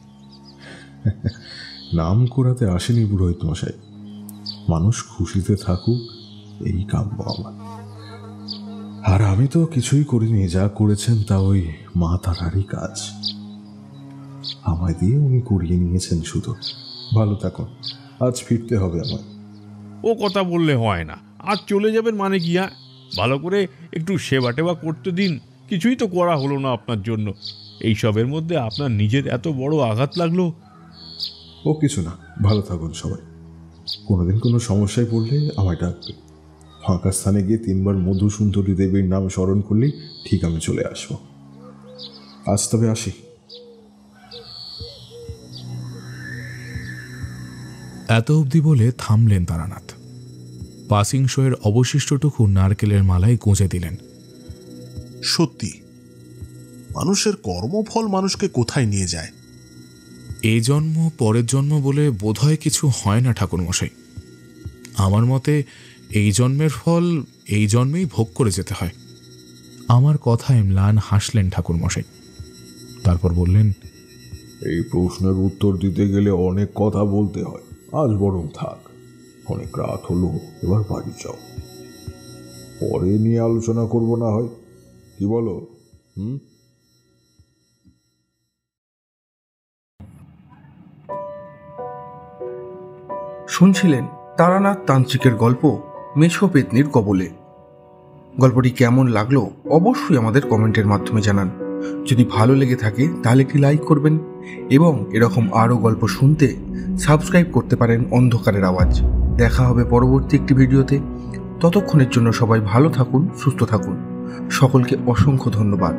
Speaker 5: নাম করাতে আসেনি পুরোহিত মশাই। মানুষ খুশিতে থাকুক, এই কাম্য আমার। আর আমি তো কিছুই করিনি। যা করেছেন তা ওই মা তারারই কাজ। আমায় দিয়ে উনি করিয়ে নিয়েছেন শুধু। ভালো থাকুন, আজ ফিরতে হবে আমার।
Speaker 6: ও কথা বললে হয় না। আর চলে যাবেন মানে কি? হ্যাঁ, ভালো করে একটু সেবা টেবা করতে দিন। কিছুই তো করা হলো না আপনার জন্য। এইসবের মধ্যে আপনার নিজের এত বড় আঘাত লাগলো।
Speaker 5: ও কিছু না, ভালো থাকুন সবাই। কোনোদিন কোনো সমস্যায় পড়লে আমায় ডাকবে। ফাঁকা স্থানে গিয়ে 3 বার মধুসুন্দরী দেবীর নাম স্মরণ করলেই ঠিক আমি চলে আসবো। আজ তবে আসি।
Speaker 2: এত অবধি বলে থামলেন তারানাথ। পাসিং শোয়ের অবশিষ্টটুকু নারকেলের মালায় গুঁজে দিলেন।
Speaker 3: সত্যি, মানুষের কর্মফল মানুষকে কোথায় নিয়ে যায়?
Speaker 2: এই জন্ম পরের জন্ম বলে বোধহয় কিছু হয় না ঠাকুরমশাই। আমার মতে এই জন্মের ফল এই জন্মেই ভোগ করে যেতে হয়। আমার কথায় ম্লান হাসলেন ঠাকুরমশাই। তারপর বললেন,
Speaker 5: এই প্রশ্নের উত্তর দিতে গেলে অনেক কথা বলতে হয়। আজ বরং থাক, অনেক রাত হলো, এবার বাড়ি যাও। পরে নিয়ে আলোচনা করব না হয়, কি বলো?
Speaker 1: শুনছিলেন তারানাথ তান্ত্রিকের গল্প মেছো পেতনির কবলে। গল্পটি কেমন লাগলো অবশ্যই আমাদের কমেন্টের মাধ্যমে জানান। যদি ভালো লেগে থাকে তাহলে একটি লাইক করবেন এবং এরকম আরও গল্প শুনতে সাবস্ক্রাইব করতে পারেন অন্ধকারের আওয়াজ। দেখা হবে পরবর্তী একটি ভিডিওতে। ততক্ষণের জন্য সবাই ভালো থাকুন, সুস্থ থাকুন। সকলকে অসংখ্য ধন্যবাদ।